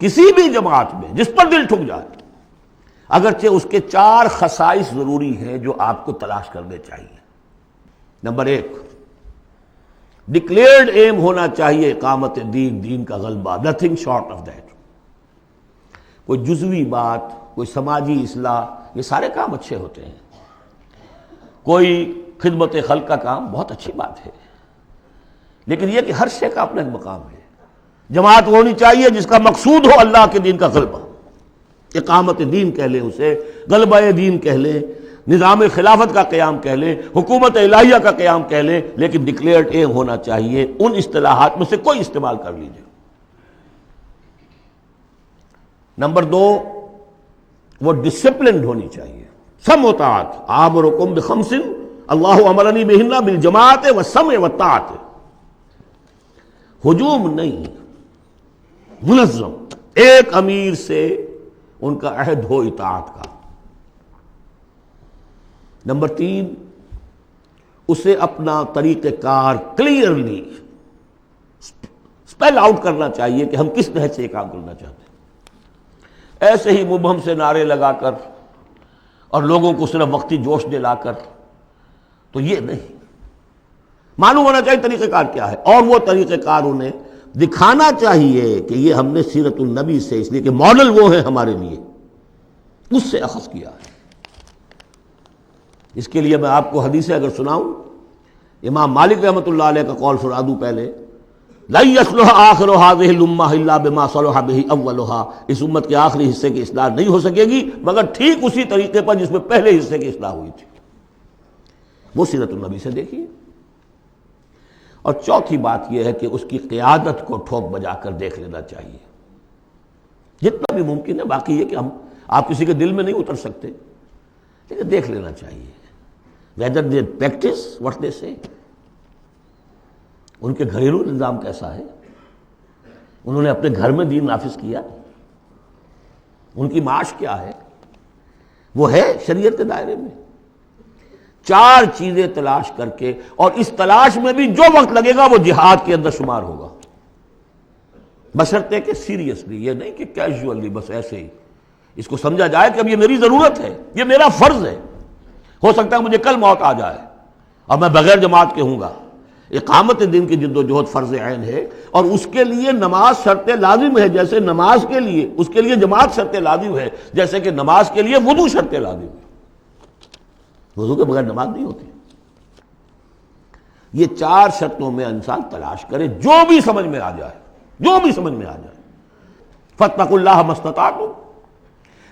کسی بھی جماعت میں جس پر دل ٹھک جائے، اگرچہ اس کے 4 خصائص ضروری ہیں جو آپ کو تلاش کرنے چاہیے۔ نمبر 1، ڈکلیئرڈ ایم ہونا چاہیے اقامت دین، دین کا غلبہ، نتھنگ شارٹ آف دیٹ۔ کوئی جزوی بات، کوئی سماجی اصلاح، یہ سارے کام اچھے ہوتے ہیں۔ کوئی خدمت خلق کا کام بہت اچھی بات ہے، لیکن یہ کہ ہر شے کا اپنا ایک مقام ہے۔ جماعت وہ ہونی چاہیے جس کا مقصود ہو اللہ کے دین کا غلبہ، اقامت دین کہہ لیں اسے، غلبہ دین کہہ لیں، نظام خلافت کا قیام کہہ لیں، حکومت الہیہ کا قیام کہہ لیں، لیکن ڈکلیئرڈ ایم ہونا چاہیے۔ ان اصطلاحات میں سے کوئی استعمال کر لیجیے۔ نمبر 2، وہ ڈسپلنڈ ہونی چاہیے، سم و طاعت۔ آمرکم بخمس اللہ امرنی بہن بالجماعت والسمع والطاعت۔ ہجوم نہیں، منظم، ایک امیر سے ان کا عہد ہو اطاعت کا۔ نمبر 3، اسے اپنا طریقہ کار کلیئرلی اسپیل آؤٹ کرنا چاہیے کہ ہم کس نہج سے یہ کام کرنا چاہتے ہیں۔ ایسے ہی مبہم سے نعرے لگا کر اور لوگوں کو صرف وقتی جوش دلا کر تو یہ نہیں، معلوم ہونا چاہیے طریقہ کار کیا ہے، اور وہ طریقہ کار انہیں دکھانا چاہیے کہ یہ ہم نے سیرت النبی سے، اس لیے کہ ماڈل وہ ہیں ہمارے لیے، اس سے اخذ کیا ہے۔ اس کے لیے میں آپ کو حدیثیں اگر سناؤں، امام مالک رحمۃ اللہ علیہ کا قول سنا دوں پہلے، لن يصلح آخر هذه الامہ الا بما صلح به اولها، اس امت کے آخری حصے کی اصلاح نہیں ہو سکے گی مگر ٹھیک اسی طریقے پر جس میں پہلے حصے کی اصلاح ہوئی تھی۔ وہ سیرت النبی سے دیکھیے۔ اور چوتھی بات یہ ہے کہ اس کی قیادت کو ٹھوک بجا کر دیکھ لینا چاہیے جتنا بھی ممکن ہے۔ باقی یہ کہ آپ کسی کے دل میں نہیں اتر سکتے، لیکن دیکھ لینا چاہیے whether they practice what they say، ان کے گھریلو نظام کیسا ہے، انہوں نے اپنے گھر میں دین نافذ کیا، ان کی معاش کیا ہے، وہ ہے شریعت کے دائرے میں۔ 4 چیزیں تلاش کر کے، اور اس تلاش میں بھی جو وقت لگے گا وہ جہاد کے اندر شمار ہوگا، بشرطے کہ سیریسلی، یہ نہیں کہ کیجولی بس ایسے ہی اس کو سمجھا جائے کہ اب یہ میری ضرورت ہے، یہ میرا فرض ہے، ہو سکتا ہے مجھے کل موت آ جائے اور میں بغیر جماعت کے ہوں گا۔ اقامت دین کی جد و جہد فرض عین ہے، اور اس کے لیے نماز شرط لازم ہے، جیسے نماز کے لیے اس کے لیے جماعت شرط لازم ہے، جیسے کہ نماز کے لیے وضو شرط لازم ہے۔ وضو کے بغیر نماز نہیں ہوتی۔ یہ 4 شرطوں میں انسان تلاش کرے، جو بھی سمجھ میں آ جائے، جو بھی سمجھ میں آ جائے۔ فاتقوا اللہ ما استطعتم،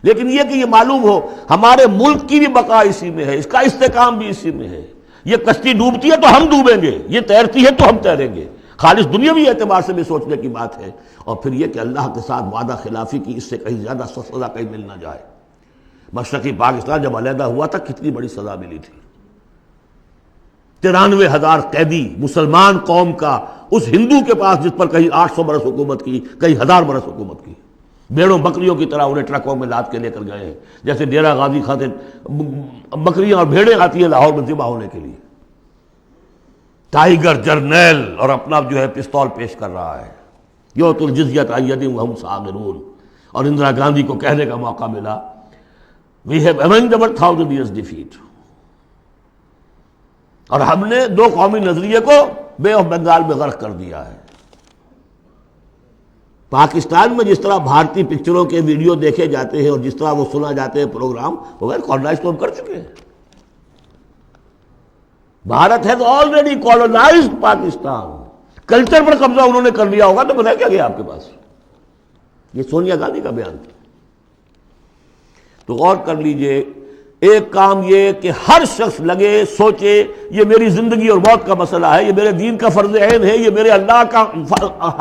لیکن یہ کہ یہ معلوم ہو ہمارے ملک کی بھی بقا اسی میں ہے، اس کا استحکام بھی اسی میں ہے۔ یہ کشتی ڈوبتی ہے تو ہم ڈوبیں گے، یہ تیرتی ہے تو ہم تیریں گے، خالص دنیاوی اعتبار سے بھی سوچنے کی بات ہے۔ اور پھر یہ کہ اللہ کے ساتھ وعدہ خلافی کی اس سے کہیں زیادہ سزا کہیں مل نہ جائے۔ مشرقی پاکستان جب علیحدہ ہوا تھا کتنی بڑی سزا ملی تھی، 93,000 قیدی مسلمان قوم کا اس ہندو کے پاس جس پر کہیں 800 برس حکومت کی، کہیں 1000 برس حکومت کی، بھیڑوں بکریوں کی طرح انہیں ٹرکوں میں لاد کے لے کر گئے ہیں، جیسے ڈیرہ غازی خاطر بکریاں اور بھیڑیں آتی ہیں لاہور میں ذبح ہونے کے لیے۔ ٹائیگر جرنیل اور اپنا جو ہے پستول پیش کر رہا ہے، یؤتوا الجزیۃ عن ید وہم صاغرون، اور اندرا گاندھی کو کہنے کا موقع ملا we have avenged our 1000 years defeat، اور ہم نے 2 قومی نظریے کو بے آف بنگال میں غرق کر دیا ہے۔ پاکستان میں جس طرح بھارتی پکچروں کے ویڈیو دیکھے جاتے ہیں اور جس طرح وہ سنا جاتے ہیں پروگرام، وہ کالونائز تو ہم کر چکے ہیں۔ Bharat has already colonized Pakistan, culture پر قبضہ انہوں نے کر لیا ہوگا تو بتا کیا گیا آپ کے پاس؟ یہ سونیا گاندھی کا بیان تھا۔ تو غور کر لیجئے، ایک کام یہ کہ ہر شخص لگے سوچے یہ میری زندگی اور موت کا مسئلہ ہے، یہ میرے دین کا فرض عین ہے، یہ میرے اللہ کا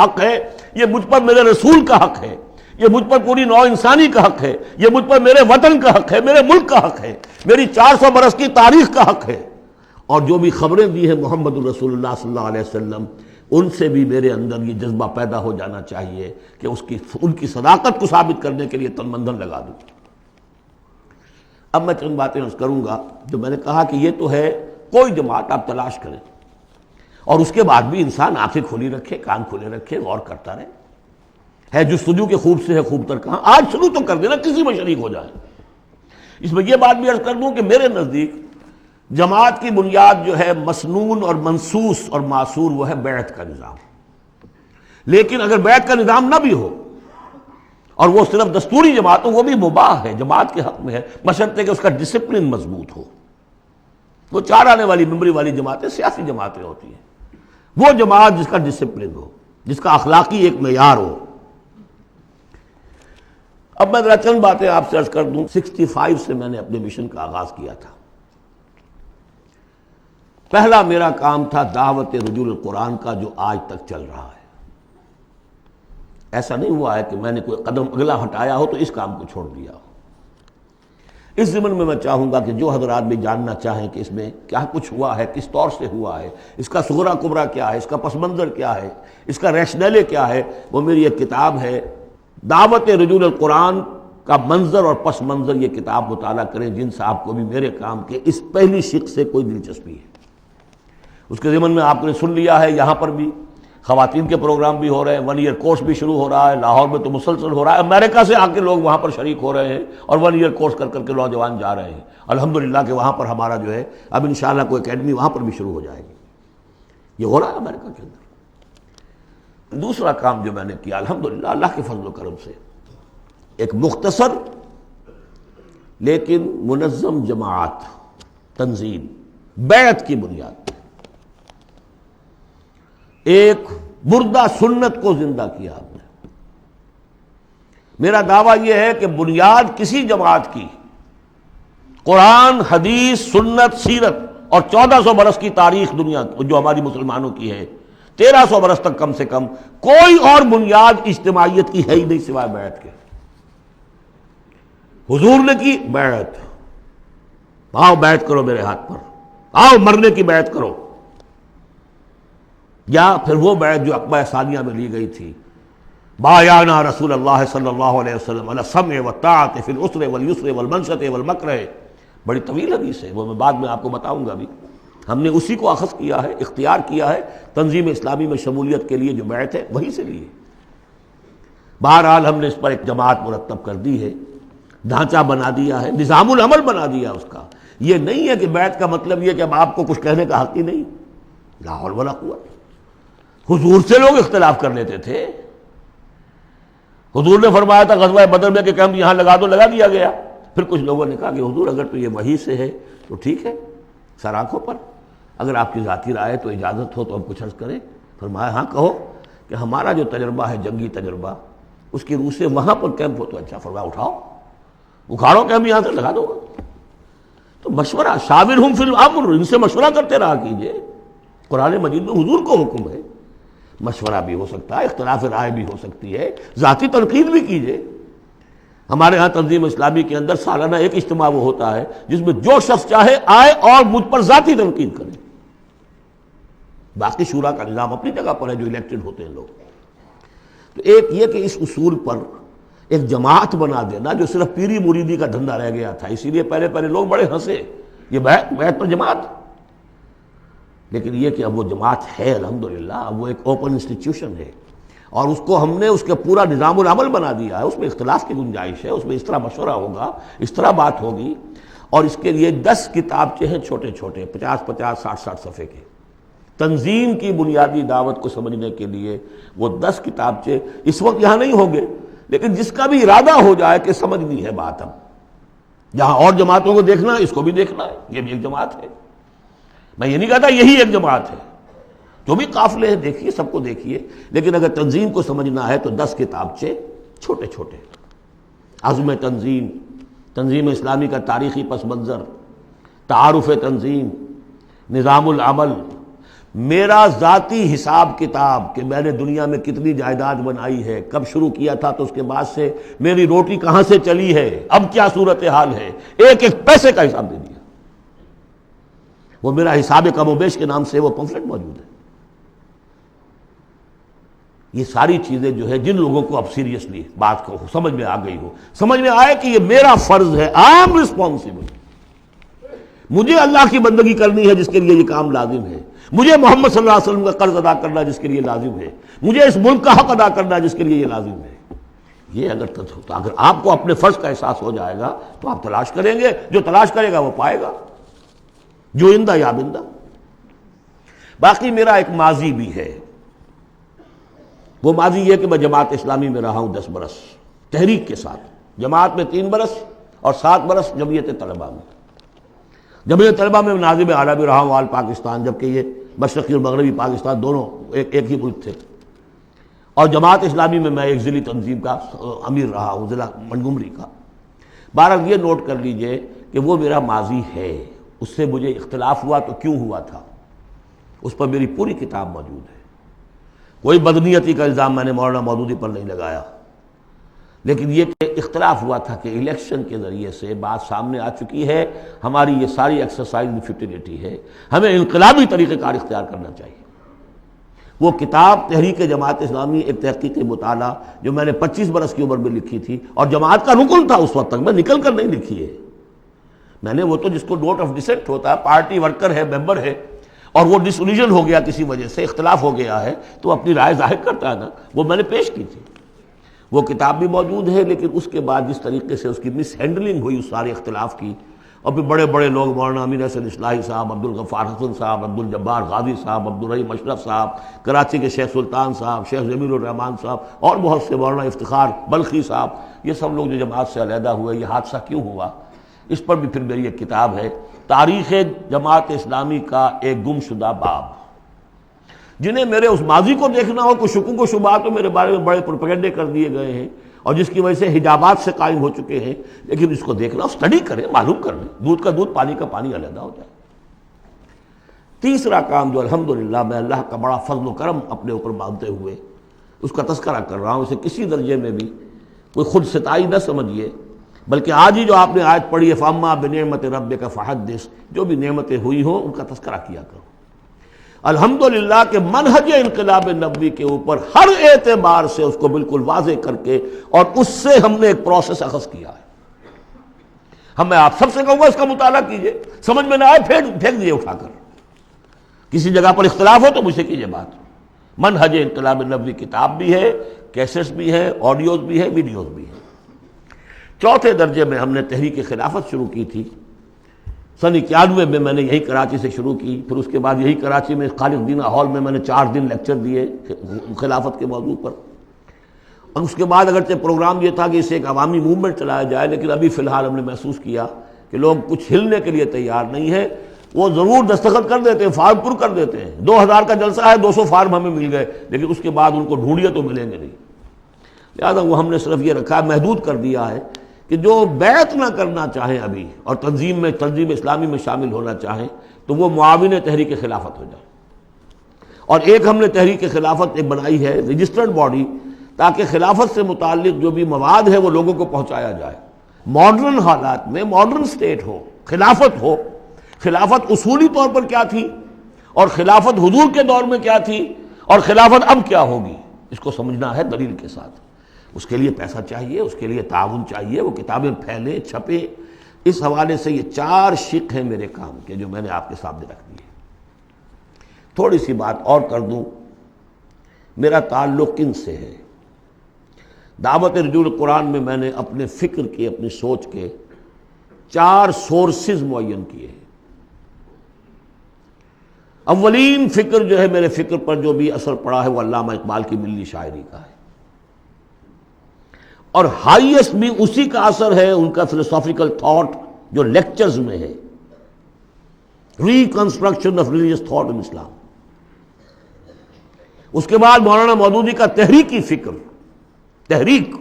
حق ہے، یہ مجھ پر میرے رسول کا حق ہے، یہ مجھ پر پوری نوع انسانی کا حق ہے، یہ مجھ پر میرے وطن کا حق ہے، میرے ملک کا حق ہے، میری 400 برس کی تاریخ کا حق ہے، اور جو بھی خبریں دی ہیں محمد الرسول اللہ صلی اللہ علیہ وسلم، ان سے بھی میرے اندر یہ جذبہ پیدا ہو جانا چاہیے کہ ان کی صداقت کو ثابت کرنے کے لیے تن مندن لگا دوں۔ اب میں چند باتیں عرض کروں گا جو میں نے کہا کہ یہ تو ہے کوئی جماعت آپ تلاش کریں، اور اس کے بعد بھی انسان آنکھیں کھلی رکھے، کان کھلے رکھے، غور کرتا رہے. ہے جستجو کے خوب سے ہے خوب تر کہاں. آج شروع تو کر دینا، کسی میں شریک ہو جائے. اس میں یہ بات بھی عرض کر دوں کہ میرے نزدیک جماعت کی بنیاد جو ہے مسنون اور منسوس اور معصور وہ ہے بیعت کا نظام. لیکن اگر بیعت کا نظام نہ بھی ہو اور وہ صرف دستوری جماعت ہو، وہ بھی مباح ہے، جماعت کے حق میں ہے، بشرطے کہ اس کا ڈسپلن مضبوط ہو. وہ چار آنے والی ممبری والی جماعتیں سیاسی جماعتیں ہوتی ہیں. وہ جماعت جس کا ڈسپلن ہو، جس کا اخلاقی ایک معیار ہو. اب میں ذرا چند باتیں آپ سے عرض کر دوں. 65 سے میں نے اپنے مشن کا آغاز کیا تھا. پہلا میرا کام تھا دعوت رجوع القرآن کا، جو آج تک چل رہا ہے. ایسا نہیں ہوا ہے کہ میں نے کوئی قدم اگلا ہٹایا ہو تو اس کام کو چھوڑ دیا ہو. اس ضمن میں چاہوں گا کہ جو حضرات بھی جاننا چاہیں کہ اس میں کیا کچھ ہوا ہے، کس طور سے ہوا ہے، اس کا صغرا کبرا کیا ہے، اس کا پس منظر کیا ہے، اس کا ریشنلے کیا ہے، وہ میری ایک کتاب ہے دعوت رجوع القرآن کا منظر اور پس منظر. یہ کتاب مطالعہ کریں جن صاحب کو بھی میرے کام کے اس پہلی شق سے کوئی دلچسپی ہے. اس کے ضمن میں آپ نے سن لیا ہے، یہاں پر بھی خواتین کے پروگرام بھی ہو رہے ہیں، 1 ایئر کورس بھی شروع ہو رہا ہے. لاہور میں تو مسلسل ہو رہا ہے، امریکہ سے آ کے لوگ وہاں پر شریک ہو رہے ہیں اور 1 ایئر کورس کر کر کے نوجوان جا رہے ہیں. الحمدللہ کہ وہاں پر ہمارا جو ہے اب انشاءاللہ کوئی اکیڈمی وہاں پر بھی شروع ہو جائے گی. یہ ہو رہا ہے امریکہ کے اندر. دوسرا کام جو میں نے کیا الحمدللہ اللہ کے فضل و کرم سے، ایک مختصر لیکن منظم جماعت تنظیم بیعت کی بنیاد پر ایک مردہ سنت کو زندہ کیا آپ نے. میرا دعویٰ یہ ہے کہ بنیاد کسی جماعت کی قرآن، حدیث، سنت، سیرت اور 1400 برس کی تاریخ دنیا جو ہماری مسلمانوں کی ہے، 1300 برس تک کم سے کم کوئی اور بنیاد اجتماعیت کی ہے ہی نہیں سوائے بیعت کے. حضور نے کی بیعت، آؤ بیعت کرو میرے ہاتھ پر، آؤ مرنے کی بیعت کرو. یا پھر وہ بیعت جو عقبہ ثانیہ میں لی گئی تھی، بایعنا رسول اللہ صلی اللہ علیہ وسلم علی السمع والطاعۃ فی العسر والیسر والمنشط والمکرہ. بڑی طویل حدیث ہے، وہ میں بعد میں آپ کو بتاؤں گا بھی. ہم نے اسی کو اخذ کیا ہے، اختیار کیا ہے تنظیم اسلامی میں شمولیت کے لیے. جو بیعت ہے وہی سے لی ہے. بہرحال ہم نے اس پر ایک جماعت مرتب کر دی ہے، ڈھانچہ بنا دیا ہے، نظام العمل بنا دیا اس کا. یہ نہیں ہے کہ بیعت کا مطلب یہ کہ اب آپ کو کچھ کہنے کا حق ہی نہیں. لا حول ولا قوت. حضور سے لوگ اختلاف کر لیتے تھے. حضور نے فرمایا تھا غزوہ بدر میں کہ کیمپ یہاں لگا دو، لگا دیا گیا. پھر کچھ لوگوں نے کہا کہ حضور اگر تو یہ وحی سے ہے تو ٹھیک ہے، سر آنکھوں پر، اگر آپ کی ذاتی رائے تو اجازت ہو تو ہم کچھ عرض کریں. فرمایا ہاں کہو کہ ہمارا جو تجربہ ہے جنگی تجربہ اس کی روح سے وہاں پر کیمپ ہو تو اچھا. فرمایا اٹھاؤ، اکھاڑو کیمپ یہاں سے لگا دو. تو مشورہ، شاورہم فی الامر، ان سے مشورہ کرتے رہا کیجئے. قرآن مجید میں حضور کو حکم ہے، مشورہ بھی ہو سکتا ہے، اختلاف رائے بھی ہو سکتی ہے، ذاتی تنقید بھی کیجئے. ہمارے ہاں تنظیم اسلامی کے اندر سالانہ ایک اجتماع وہ ہوتا ہے جس میں جو شخص چاہے آئے اور مجھ پر ذاتی تنقید کرے. باقی شورا کا نظام اپنی جگہ پر ہے جو الیکٹڈ ہوتے ہیں لوگ. تو ایک یہ کہ اس اصول پر ایک جماعت بنا دینا جو صرف پیری مریدی کا دھندا رہ گیا تھا، اسی لیے پہلے لوگ بڑے ہنسے یہ بیعت پر جماعت. لیکن یہ کہ اب وہ جماعت ہے الحمدللہ، اب وہ ایک اوپن انسٹیٹیوشن ہے اور اس کو ہم نے اس کے پورا نظام العمل بنا دیا ہے. اس میں اختلاف کی گنجائش ہے، اس میں اس طرح مشورہ ہوگا، اس طرح بات ہوگی. اور اس کے لیے 10 کتابچے ہیں چھوٹے چھوٹے، 50-50 60-60 صفحے کے. تنظیم کی بنیادی دعوت کو سمجھنے کے لیے وہ 10 کتابچے اس وقت یہاں نہیں ہوں گے، لیکن جس کا بھی ارادہ ہو جائے کہ سمجھنی ہے بات، اب جہاں اور جماعتوں کو دیکھنا ہے اس کو بھی دیکھنا ہے. یہ بھی ایک جماعت ہے. میں یہ نہیں کہتا یہی ایک جماعت ہے، جو بھی قافلے ہیں دیکھیے، سب کو دیکھیے. لیکن اگر تنظیم کو سمجھنا ہے تو 10 کتابچے چھوٹے چھوٹے. عزم تنظیم، تنظیم اسلامی کا تاریخی پس منظر، تعارف تنظیم، نظام العمل، میرا ذاتی حساب کتاب کہ میں نے دنیا میں کتنی جائیداد بنائی ہے، کب شروع کیا تھا تو اس کے بعد سے میری روٹی کہاں سے چلی ہے، اب کیا صورتحال ہے، ایک ایک پیسے کا حساب دے دیا. وہ میرا حساب کم و بیش کے نام سے وہ پمفلٹ موجود ہے. یہ ساری چیزیں جو ہے جن لوگوں کو اب سیریسلی بات کو سمجھ میں آ گئی ہو، سمجھ میں آئے کہ یہ میرا فرض ہے، آئی ایم رسپانسبل، مجھے اللہ کی بندگی کرنی ہے جس کے لیے یہ کام لازم ہے. مجھے محمد صلی اللہ علیہ وسلم کا قرض ادا کرنا جس کے لیے لازم ہے، مجھے اس ملک کا حق ادا کرنا جس کے لیے یہ لازم ہے۔ یہ اگر آپ کو اپنے فرض کا احساس ہو جائے گا تو آپ تلاش کریں گے، جو تلاش کرے گا وہ پائے گا، جو اندہ یا بندہ۔ باقی میرا ایک ماضی بھی ہے، وہ ماضی یہ کہ میں جماعت اسلامی میں رہا ہوں 10 برس تحریک کے ساتھ، جماعت میں 3 برس اور 7 برس جمعیت طلبہ میں۔ جمعیت طلبہ میں ناظم اعلیٰ بھی رہا ہوں آل پاکستان، جبکہ یہ مشرقی اور مغربی پاکستان دونوں ایک ہی ملک تھے، اور جماعت اسلامی میں ایک ضلعی تنظیم کا امیر رہا ہوں، ضلع منگمری کا۔ بہرحال یہ نوٹ کر لیجئے کہ وہ میرا ماضی ہے، اس سے مجھے اختلاف ہوا تو کیوں ہوا تھا، اس پر میری پوری کتاب موجود ہے۔ کوئی بدنیتی کا الزام میں نے مولانا مودودی پر نہیں لگایا، لیکن یہ کہ اختلاف ہوا تھا کہ الیکشن کے ذریعے سے بات سامنے آ چکی ہے، ہماری یہ ساری ایکسرسائز فیوٹیلیٹی ہے، ہمیں انقلابی طریقہ کار اختیار کرنا چاہیے۔ وہ کتاب تحریک جماعت اسلامی ایک تحقیقی مطالعہ جو میں نے 25 برس کی عمر میں لکھی تھی، اور جماعت کا رکن تھا اس وقت تک، میں نکل کر نہیں لکھی ہے میں نے، وہ تو جس کو نوٹ آف ڈسینٹ ہوتا ہے، پارٹی ورکر ہے، ممبر ہے، اور وہ ڈس اولیژن ہو گیا، کسی وجہ سے اختلاف ہو گیا ہے تو اپنی رائے ظاہر کرتا ہے نا، وہ میں نے پیش کی تھی۔ وہ کتاب بھی موجود ہے، لیکن اس کے بعد جس طریقے سے اس کی مس ہینڈلنگ ہوئی اس سارے اختلاف کی، اور پھر بڑے بڑے لوگ مولانا امین حسن اصلاحی صاحب، عبدالغفار حسن صاحب، عبدالجبار غازی صاحب، عبدالرحیم اشرف صاحب، کراچی کے شیخ سلطان صاحب، شیخ جمیل الرحمان صاحب، اور بہت سے، مولانا افتخار بلخی صاحب، یہ سب لوگ جو جماعت سے علیحدہ ہوئے، یہ حادثہ کیوں ہوا، اس پر بھی پھر میری ایک کتاب ہے، تاریخ جماعت اسلامی کا ایک گم شدہ باب۔ جنہیں میرے اس ماضی کو دیکھنا ہو، کچھ شکوک و شبہات تو میرے بارے میں بڑے پروپیگنڈے کر دیے گئے ہیں، اور جس کی وجہ سے حجابات سے قائم ہو چکے ہیں، لیکن اس کو دیکھنا، اسٹڈی کریں، معلوم کر لیں، دودھ کا دودھ، پانی کا پانی علیحدہ ہو جائے۔ تیسرا کام جو الحمدللہ میں اللہ کا بڑا فضل و کرم اپنے اوپر مانتے ہوئے اس کا تذکرہ کر رہا ہوں، اسے کسی درجے میں بھی کوئی خود ستائی نہ سمجھیے، بلکہ آج ہی جو آپ نے آیت پڑھی ہے فَأَمَّا بِنِعْمَتِ رَبِّكَ فَحَدِّثْ، جو بھی نعمتیں ہوئی ہوں ان کا تذکرہ کیا کرو۔ الحمدللہ کہ منہج انقلاب نبوی کے اوپر ہر اعتبار سے اس کو بالکل واضح کر کے، اور اس سے ہم نے ایک پروسیس اخذ کیا ہے۔ میں آپ سب سے کہوں گا اس کا مطالعہ کیجئے، سمجھ میں نہ آئے پھینک دیجئے اٹھا کر، کسی جگہ پر اختلاف ہو تو مجھ سے کیجئے بات۔ منہج انقلاب نبوی کتاب بھی ہے، کیسٹس بھی ہیں، آڈیوز بھی ہیں، ویڈیوز بھی ہیں۔ چوتھے درجے میں ہم نے تحریک خلافت شروع کی تھی، سن 91 میں میں نے یہی کراچی سے شروع کی، پھر اس کے بعد یہی کراچی میں خالد دینہ ہال میں میں نے 4 دن لیکچر دیے خلافت کے موضوع پر، اور اس کے بعد اگرچہ پروگرام یہ تھا کہ اسے ایک عوامی موومنٹ چلایا جائے، لیکن ابھی فی الحال ہم نے محسوس کیا کہ لوگ کچھ ہلنے کے لیے تیار نہیں ہیں۔ وہ ضرور دستخط کر دیتے ہیں، فارم پر کر دیتے ہیں، 2000 کا جلسہ ہے، 200 فارم ہمیں مل گئے، لیکن اس کے بعد ان کو ڈھونڈیے تو ملیں گے نہیں۔ لہٰذا وہ ہم نے صرف یہ رکھا ہے، محدود کر دیا ہے کہ جو بیعت نہ کرنا چاہیں ابھی اور تنظیم اسلامی میں شامل ہونا چاہیں تو وہ معاون تحریک خلافت ہو جائے۔ اور ایک ہم نے تحریک خلافت ایک بنائی ہے رجسٹرڈ باڈی، تاکہ خلافت سے متعلق جو بھی مواد ہے وہ لوگوں کو پہنچایا جائے، ماڈرن حالات میں، ماڈرن سٹیٹ ہو، خلافت ہو، خلافت اصولی طور پر کیا تھی، اور خلافت حضور کے دور میں کیا تھی، اور خلافت اب کیا ہوگی، اس کو سمجھنا ہے دلیل کے ساتھ۔ اس کے لیے پیسہ چاہیے، اس کے لیے تعاون چاہیے، وہ کتابیں پھیلیں، چھپیں۔ اس حوالے سے یہ 4 شق ہیں میرے کام کے جو میں نے آپ کے سامنے رکھ دیے۔ تھوڑی سی بات اور کر دوں، میرا تعلق کن سے ہے۔ دعوت رجوع قرآن میں میں نے اپنے فکر کے، اپنی سوچ کے 4 سورسز معین کیے ہیں۔ اولین فکر جو ہے، میرے فکر پر جو بھی اثر پڑا ہے وہ علامہ اقبال کی ملی شاعری کا ہے، اور ہائیسٹ بھی اسی کا اثر ہے ان کا فلسافیکل تھاٹ جو لیکچرز میں ہے، reconstruction of religious thought in Islam. اس کے بعد مولانا مودودی کا تحریکی فکر، تحریک۔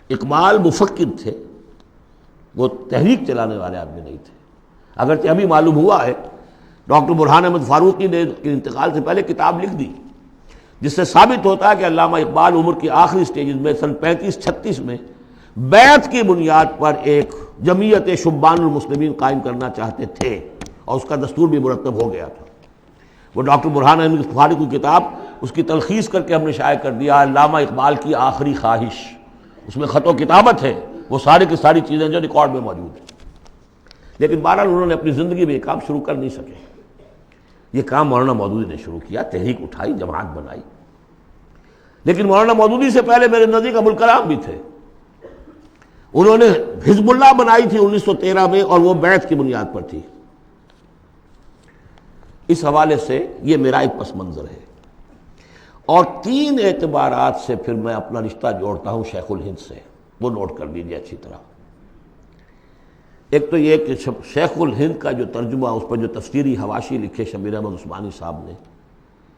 اقبال مفکر تھے، وہ تحریک چلانے والے آدمی نہیں تھے، اگرچہ ابھی معلوم ہوا ہے ڈاکٹر برہان احمد فاروقی نے انتقال سے پہلے کتاب لکھ دی، جس سے ثابت ہوتا ہے کہ علامہ اقبال عمر کی آخری سٹیجز میں سن 35-36 میں بیعت کی بنیاد پر ایک جمعیت شبان المسلمین قائم کرنا چاہتے تھے، اور اس کا دستور بھی مرتب ہو گیا تھا۔ وہ ڈاکٹر برہان احمد فاروقی کی کتاب، اس کی تلخیص کر کے ہم نے شائع کر دیا علامہ اقبال کی آخری خواہش، اس میں خط و کتابت ہے، وہ ساری کی ساری چیزیں جو ریکارڈ میں موجود ہیں، لیکن بہرحال انہوں نے اپنی زندگی میں یہ کام شروع کر نہیں سکے۔ یہ کام مولانا مودودی نے شروع کیا، تحریک اٹھائی، جماعت بنائی. لیکن مولانا مودودی سے پہلے میرے نزدیک ابوالکلام بھی تھے. انہوں نے حزب اللہ بنائی تھی 1913 میں، اور وہ بیعت کی بنیاد پر تھی. اس حوالے سے یہ میرا ایک پس منظر ہے. اور 3 اعتبارات سے پھر میں اپنا رشتہ جوڑتا ہوں شیخ الہند سے، وہ نوٹ کر لیجیے اچھی طرح. ایک تو یہ کہ شیخ الہند کا جو ترجمہ، اس پر جو تفسیری حواشی لکھے شبیر احمد عثمانی صاحب نے،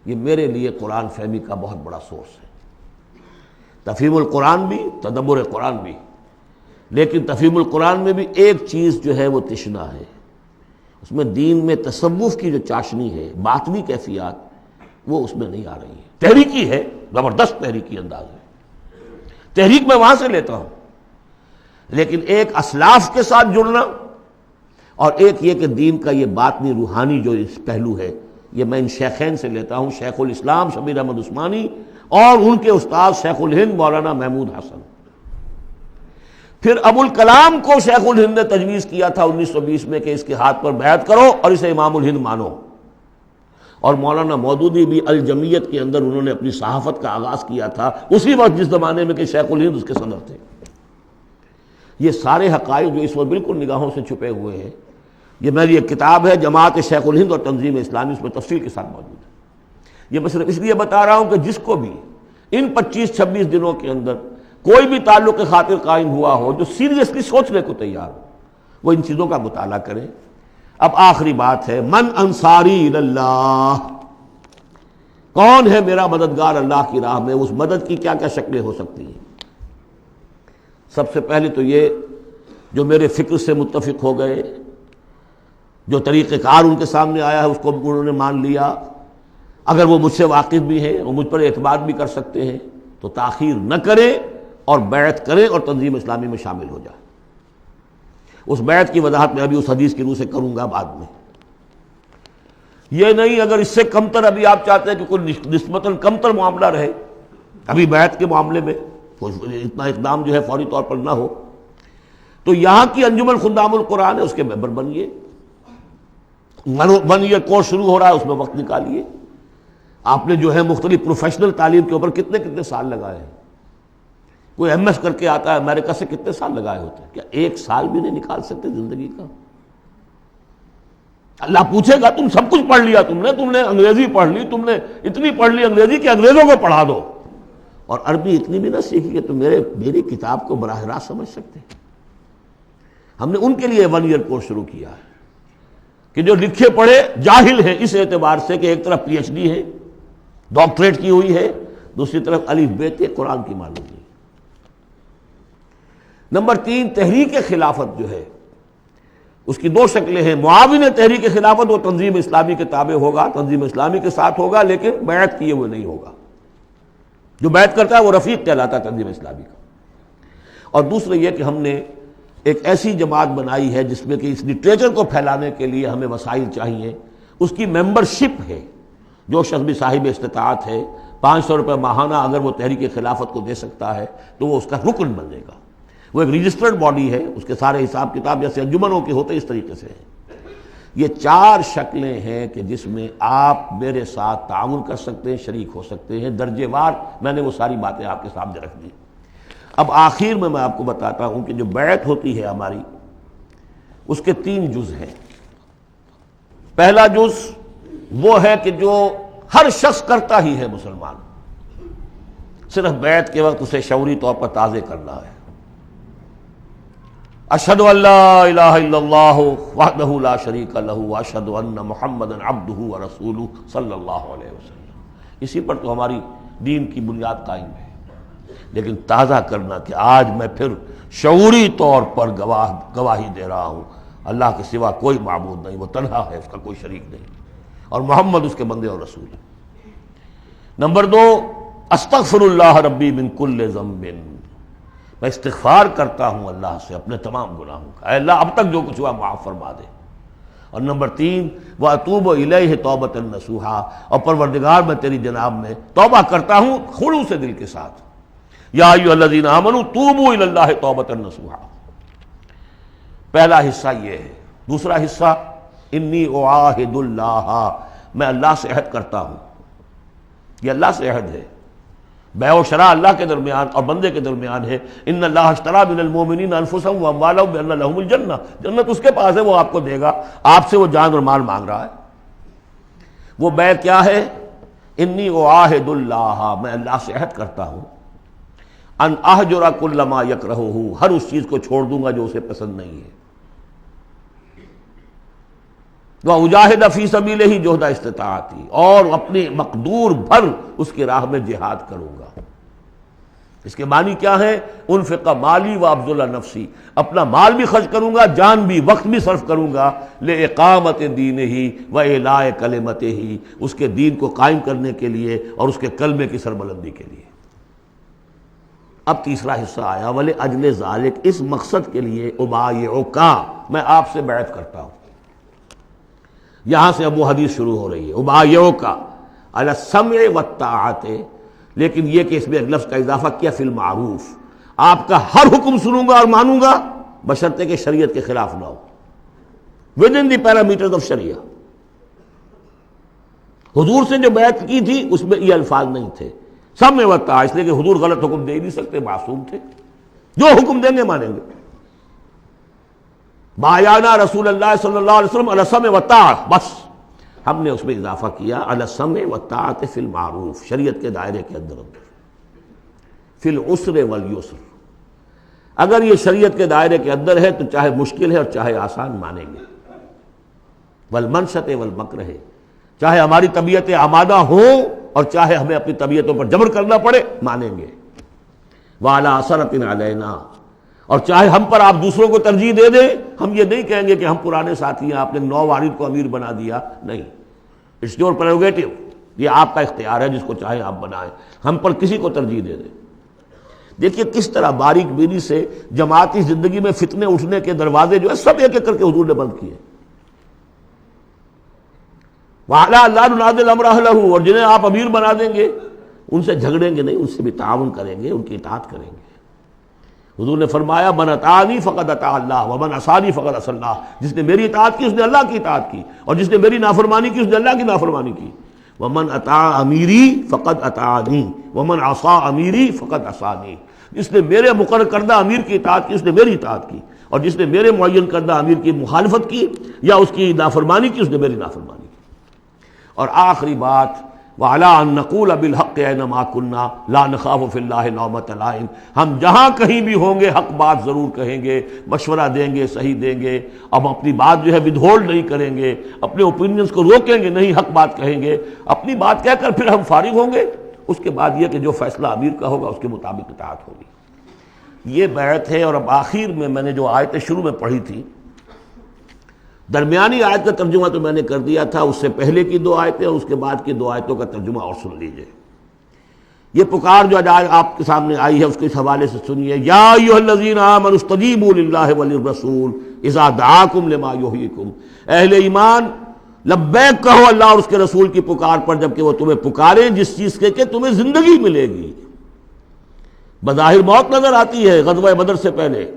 یہ میرے لیے قرآن فہمی کا بہت بڑا سورس ہے. تفہیم القرآن بھی، تدبر قرآن بھی، لیکن تفہیم القرآن میں بھی ایک چیز جو ہے وہ تشنا ہے. اس میں دین میں تصوف کی جو چاشنی ہے، باطنی کیفیات، وہ اس میں نہیں آ رہی ہے. تحریکی ہے، زبردست تحریکی انداز ہے، تحریک میں وہاں سے لیتا ہوں. لیکن ایک اسلاف کے ساتھ جڑنا، اور ایک یہ کہ دین کا یہ باطنی روحانی جو اس پہلو ہے، یہ میں ان شیخین سے لیتا ہوں، شیخ الاسلام شبیر احمد عثمانی اور ان کے استاد شیخ الہند مولانا محمود حسن. پھر ابوالکلام کو شیخ الہند نے تجویز کیا تھا 1920 میں کہ اس کے ہاتھ پر بیعت کرو اور اسے امام الہند مانو. اور مولانا مودودی بھی الجمیت کے اندر انہوں نے اپنی صحافت کا آغاز کیا تھا اسی وقت جس زمانے میں کہ شیخ الہند اس کے صدر تھے. یہ سارے حقائق جو اس وقت بالکل نگاہوں سے چھپے ہوئے ہیں، یہ میری ایک کتاب ہے جماعت شیخ الہند اور تنظیم اسلامی، اس میں تفصیل کے ساتھ موجود ہے. یہ میں صرف اس لیے بتا رہا ہوں کہ جس کو بھی ان 25-26 دنوں کے اندر کوئی بھی تعلق خاطر قائم ہوا ہو، جو سیریسلی سوچنے کو تیار ہو، وہ ان چیزوں کا مطالعہ کرے. اب آخری بات ہے، من انصاری اللہ، کون ہے میرا مددگار اللہ کی راہ میں؟ اس مدد کی کیا کیا شکلیں ہو سکتی ہیں؟ سب سے پہلے تو یہ جو میرے فکر سے متفق ہو گئے، جو طریقہ کار ان کے سامنے آیا ہے اس کو انہوں نے مان لیا. اگر وہ مجھ سے واقف بھی ہیں اور مجھ پر اعتماد بھی کر سکتے ہیں تو تاخیر نہ کریں اور بیعت کریں اور تنظیم اسلامی میں شامل ہو جائیں. اس بیعت کی وضاحت میں ابھی اس حدیث کی روح سے کروں گا بعد میں. یہ نہیں اگر اس سے کمتر ابھی آپ چاہتے ہیں کہ کوئی نسبتاً کمتر معاملہ رہے ابھی بیعت کے معاملے میں، اتنا اقدام جو ہے فوری طور پر نہ ہو، تو یہاں کی انجمن خدام القرآن ہے، اس کے ممبر بنیے. 1 ایئر کورس شروع ہو رہا ہے، اس میں وقت نکالیے. آپ نے جو ہے مختلف پروفیشنل تعلیم کے اوپر کتنے سال لگائے ہیں. کوئی ایم ایس کر کے آتا ہے امریکہ سے، کتنے سال لگائے ہوتے ہیں؟ کیا 1 سال بھی نہیں نکال سکتے زندگی کا؟ اللہ پوچھے گا تم سب کچھ پڑھ لیا، تم نے انگریزی پڑھ لی، تم نے اتنی پڑھ لی انگریزی کہ انگریزوں کو پڑھا دو، اور عربی اتنی بھی نہ سیکھی کہ تم میری کتاب کو براہ راست سمجھ سکتے. ہم نے ان کے لیے 1 ایئر کورس شروع کیا ہے کہ جو لکھے پڑھے جاہل ہیں اس اعتبار سے کہ ایک طرف پی ایچ ڈی ہے، ڈاکٹریٹ کی ہوئی ہے، دوسری طرف الف بے قرآن کی معلوم نہیں. نمبر 3، تحریک خلافت جو ہے اس کی 2 شکلیں ہیں. معاون تحریک خلافت وہ تنظیم اسلامی کے تابع ہوگا، تنظیم اسلامی کے ساتھ ہوگا، لیکن بیعت کیے ہوئے نہیں ہوگا. جو بیعت کرتا ہے وہ رفیق کہلاتا ہے تنظیم اسلامی کا. اور دوسرا یہ کہ ہم نے ایک ایسی جماعت بنائی ہے جس میں کہ اس لٹریچر کو پھیلانے کے لیے ہمیں وسائل چاہیے. اس کی ممبرشپ ہے. جو شخص بھی صاحب استطاعت ہے 500 روپے ماہانہ اگر وہ تحریک خلافت کو دے سکتا ہے تو وہ اس کا رکن بنے گا. وہ ایک رجسٹرڈ باڈی ہے، اس کے سارے حساب کتاب جیسے انجمنوں کے ہوتے اس طریقے سے ہے. یہ 4 شکلیں ہیں کہ جس میں آپ میرے ساتھ تعاون کر سکتے ہیں، شریک ہو سکتے ہیں. درجے وار میں نے وہ ساری باتیں آپ کے سامنے رکھ دی. اب آخر میں آپ کو بتاتا ہوں کہ جو بیعت ہوتی ہے ہماری، اس کے 3 جز ہیں. پہلا جز وہ ہے کہ جو ہر شخص کرتا ہی ہے مسلمان، صرف بیعت کے وقت اسے شعوری طور پر تازے کرنا ہے. اشہد ان لا الہ الا اللہ وحدہ لا شریک لہ واشہد ان محمدا عبدہ ورسولہ صلی اللہ علیہ وسلم. اسی پر تو ہماری دین کی بنیاد قائم ہے. لیکن تازہ کرنا کہ آج میں پھر شعوری طور پر گواہی دے رہا ہوں اللہ کے سوا کوئی معبود نہیں، وہ تنہا ہے، اس کا کوئی شریک نہیں، اور محمد اس کے بندے اور رسول ہے. نمبر 2، استغفر اللہ ربی من کل ذنب، میں استغفار کرتا ہوں اللہ سے اپنے تمام گناہوں کا، اے اللہ اب تک جو کچھ ہوا معاف فرما دے. اور نمبر 3، وَأَتُوبُ إِلَيْهِ تَوْبَةً نَصُوحًا، اور پروردگار میں تیری جناب میں توبہ کرتا ہوں خلوص دل کے ساتھ. یا ایھا الذین آمنوا توبوا الی اللہ توبۃ نصوحا. پہلا حصہ یہ ہے. دوسرا حصہ انی اعاہد اللہ، میں اللہ سے عہد کرتا ہوں. یہ اللہ سے عہد ہے. بیع و شراء اللہ کے درمیان اور بندے کے درمیان ہے. ان اللہ اشتری من المؤمنین انفسهم واموالهم بان لهم الجنہ. جنت اس کے پاس ہے، وہ آپ کو دے گا. آپ سے وہ جان اور مال مانگ رہا ہے. وہ بیع کیا ہے؟ انی اعاہد اللہ، میں اللہ سے عہد کرتا ہوں، ان اہجر کل ما یکرہہ، ہر اس چیز کو چھوڑ دوں گا جو اسے پسند نہیں ہے. وَأُجَاهِدَ فِي سَبِيلِهِ جُهْدَ اسْتِطَاعَتِي، اور اپنی مقدور بھر اس کی راہ میں جہاد کروں گا. اس کے معنی کیا ہے؟ انفق مالی وابذل نفسی، اپنا مال بھی خرچ کروں گا، جان بھی، وقت بھی صرف کروں گا، لِإِقَامَةِ دِينِهِ وَإِعْلَاءِ كَلِمَتِهِ، اس کے دین کو قائم کرنے کے لیے اور اس کے کلمے کی سربلندی کے لیے. اب تیسرا حصہ آیا، وَلِأَجْلِ ذَلِكَ، اس مقصد کے لیے أُبَايِعُكَ، میں آپ سے بیعت کرتا ہوں. یہاں سے اب وہ حدیث شروع ہو رہی ہے، أُبَايِعُكَ عَلَى السَّمْعِ وَالطَّاعَةِ، لیکن یہ کہ اس میں ایک لفظ کا اضافہ کیا، فی المعروف، آپ کا ہر حکم سنوں گا اور مانوں گا بشرطے کہ شریعت کے خلاف نہ ہو، with in the parameters of شریعہ. حضور سے جو بیعت کی تھی اس میں یہ الفاظ نہیں تھے، سمع و طاعہ، اس لیے کہ حضور غلط حکم دے ہی نہیں سکتے، معصوم تھے، جو حکم دیں گے مانیں گے. بایعنا رسول اللہ صلی اللہ علیہ وسلم علی السمع والطاعہ، بس ہم نے اس میں اضافہ کیا علی السمع والطاعۃ فی المعروف، شریعت کے دائرے کے اندر فی العسر والیسر. اگر یہ شریعت کے دائرے کے اندر ہے تو چاہے مشکل ہے اور چاہے آسان مانیں گے. والمنشط والمکرہ، چاہے ہماری طبیعتیں آمادہ ہوں اور چاہے ہمیں اپنی طبیعتوں پر جبر کرنا پڑے، مانیں گے. وعلی اثرۃ علینا، اور چاہے ہم پر آپ دوسروں کو ترجیح دے دیں، ہم یہ نہیں کہیں گے کہ ہم پرانے ساتھی ہیں، آپ نے نو وارد کو امیر بنا دیا، نہیں. اٹس یور پریروگیٹو، یہ آپ کا اختیار ہے، جس کو چاہے آپ بنائیں، ہم پر کسی کو ترجیح دے دیں. دیکھیے کس طرح باریک بینی سے جماعتی زندگی میں فتنے اٹھنے کے دروازے جو ہے سب ایک ایک کر کے حضور نے بند کیے. وَعَلَىٰ لَا نُنَازِلُ أَمْرَ أَهْلَهُ، اور جنہیں آپ امیر بنا دیں گے ان سے جھگڑیں گے نہیں، ان سے بھی تعاون کریں گے، ان کی اطاعت کریں گے. حضور نے فرمایا من اطاعنی فقد اطاع اللہ ومن عصانی فقد عصى اللہ، جس نے میری اطاعت کی اس نے اللہ کی اطاعت کی، اور جس نے میری نافرمانی کی اس نے اللہ کی نافرمانی کی. ومن اطاع امیری فقد اطاعنی ومن عصى امیری فقد عصانی، جس نے میرے مقرر کردہ امیر کی اطاعت کی اس نے میری اطاعت کی، اور جس نے میرے معین کردہ امیر کی مخالفت کی یا اس کی نافرمانی کی اس نے میری نافرمانی کی. اور آخری بات، وَعَلَىٰ أَن نَّقُولَ بِالْحَقِّ أَيْنَمَا كُنَّا لَا نَخَافُ فِي اللَّهِ لَوْمَةَ لَائِمٍ، ہم جہاں کہیں بھی ہوں گے حق بات ضرور کہیں گے، مشورہ دیں گے، صحیح دیں گے. اب اپنی بات جو ہے ودہولڈ نہیں کریں گے، اپنے اوپینینز کو روکیں گے نہیں، حق بات کہیں گے، اپنی بات کہہ کر پھر ہم فارغ ہوں گے. اس کے بعد یہ کہ جو فیصلہ امیر کا ہوگا اس کے مطابق اطاعت ہوگی. یہ بیعت ہے. اور اب آخر میں نے جو آیتیں شروع میں پڑھی تھی، درمیانی آیت کا ترجمہ تو میں نے کر دیا تھا، اس سے پہلے کی دو آیتیں اور اس کے بعد کی دو آیتوں کا ترجمہ اور سن لیجئے. یہ پکار جو آج آپ کے سامنے آئی ہے اس کے اس حوالے سے سنیے. یا ایھا الذین آمنوا استجیبوا للہ وللرسول اذا دعاکم لما یحییکم، اہل ایمان لبیک کہو اللہ اور اس کے رسول کی پکار پر جبکہ وہ تمہیں پکاریں جس چیز کے کہ تمہیں زندگی ملے گی. بظاہر موت نظر آتی ہے غزوہ بدر سے پہلے،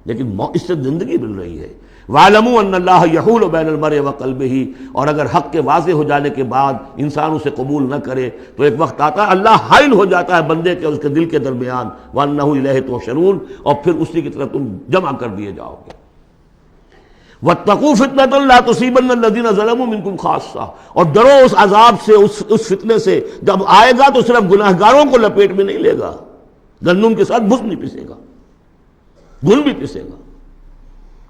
لیکن اس سے زندگی مل رہی ہے. وَاعْلَمُوا أَنَّ اللَّهَ يَحُولُ بَيْنَ الْمَرْءِ وَقَلْبِهِ، اور اگر حق کے واضح ہو جانے کے بعد انسان اسے قبول نہ کرے تو ایک وقت آتا ہے اللہ حائل ہو جاتا ہے بندے کے اور اس کے دل کے درمیان. وَأَنَّهُ إِلَيْهِ تُحْشَرُونَ، اور پھر اسی کی طرف تم جمع کر دیے جاؤ گے. وَاتَّقُوا فِتْنَةً لَا تُصِيبَنَّ الَّذِينَ ظَلَمُوا مِنكُمْ خَاصَّةً، اور ڈرو اس عذاب سے، اس فتنے سے جب آئے گا تو صرف گناہگاروں کو لپیٹ میں نہیں لے گا، گندم کے ساتھ بھس نہیں پسے گا، گل بھی پسے گا.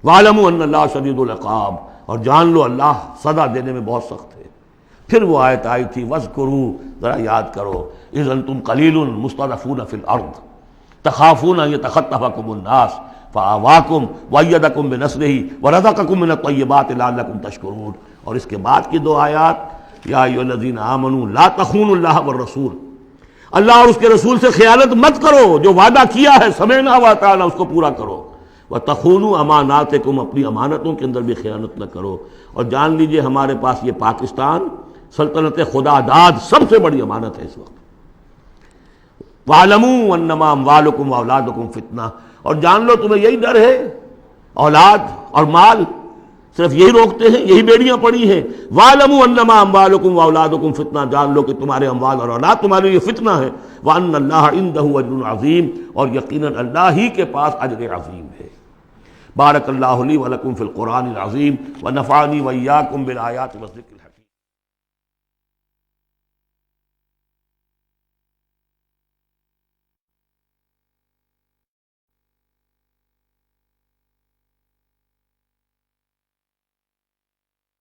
وَاعْلَمُوا أَنَّ اللَّهَ شَدِيدُ الْعِقَابِ، اور جان لو اللہ سزا دینے میں بہت سخت ہے. پھر وہ آیت آئی تھی وَاذْكُرُوا، ذرا یاد کرو، إِذْ أَنْتُمْ قَلِيلٌ مُسْتَضْعَفُونَ فِي الْأَرْضِ تَخَافُونَ أَنْ يَتَخَطَّفَكُمُ النَّاسُ فَآوَاكُمْ وَأَيَّدَكُمْ بِنَصْرِهِ وَرَزَقَكُمْ مِنَ الطَّيِّبَاتِ لَعَلَّكُمْ تَشْكُرُونَ. اور اس کے بعد کی دو آیات، یا ایھا الذین آمنوا لا تخونوا اللہ والرسول، اللہ اور اس کے رسول سے خیانت مت کرو، جو وعدہ کیا ہے سمعنا وأطعنا اس کو پورا کرو. وَتَخُونُوا أَمَانَاتِكُمْ، اپنی امانتوں کے اندر بھی خیانت نہ کرو. اور جان لیجئے ہمارے پاس یہ پاکستان سلطنت خدا داد سب سے بڑی امانت ہے اس وقت. وَاعْلَمُوا أَنَّمَا أَمْوَالُكُمْ وَأَوْلَادُكُمْ فِتْنَةٌ، اور جان لو تمہیں یہی ڈر ہے، اولاد اور مال صرف یہی روکتے ہیں، یہی بیڑیاں پڑی ہیں۔ وَاعْلَمُوا أَنَّمَا أَمْوَالُكُمْ وَأَوْلَادُكُمْ فتنہ، جان لو کہ تمہارے اموال اور اولاد تمہارے لیے فتنہ ہے۔ وَأَنَّ اللَّهَ عِندَهُ أَجْرٌ عَظِيمٌ، اور یقیناً اللہ ہی کے پاس اجر عظیم ہے۔ بارک اللہ لی ولکم فی القرآن العظیم ونفعنی وإیاکم بالآیات والذکر الحکیم۔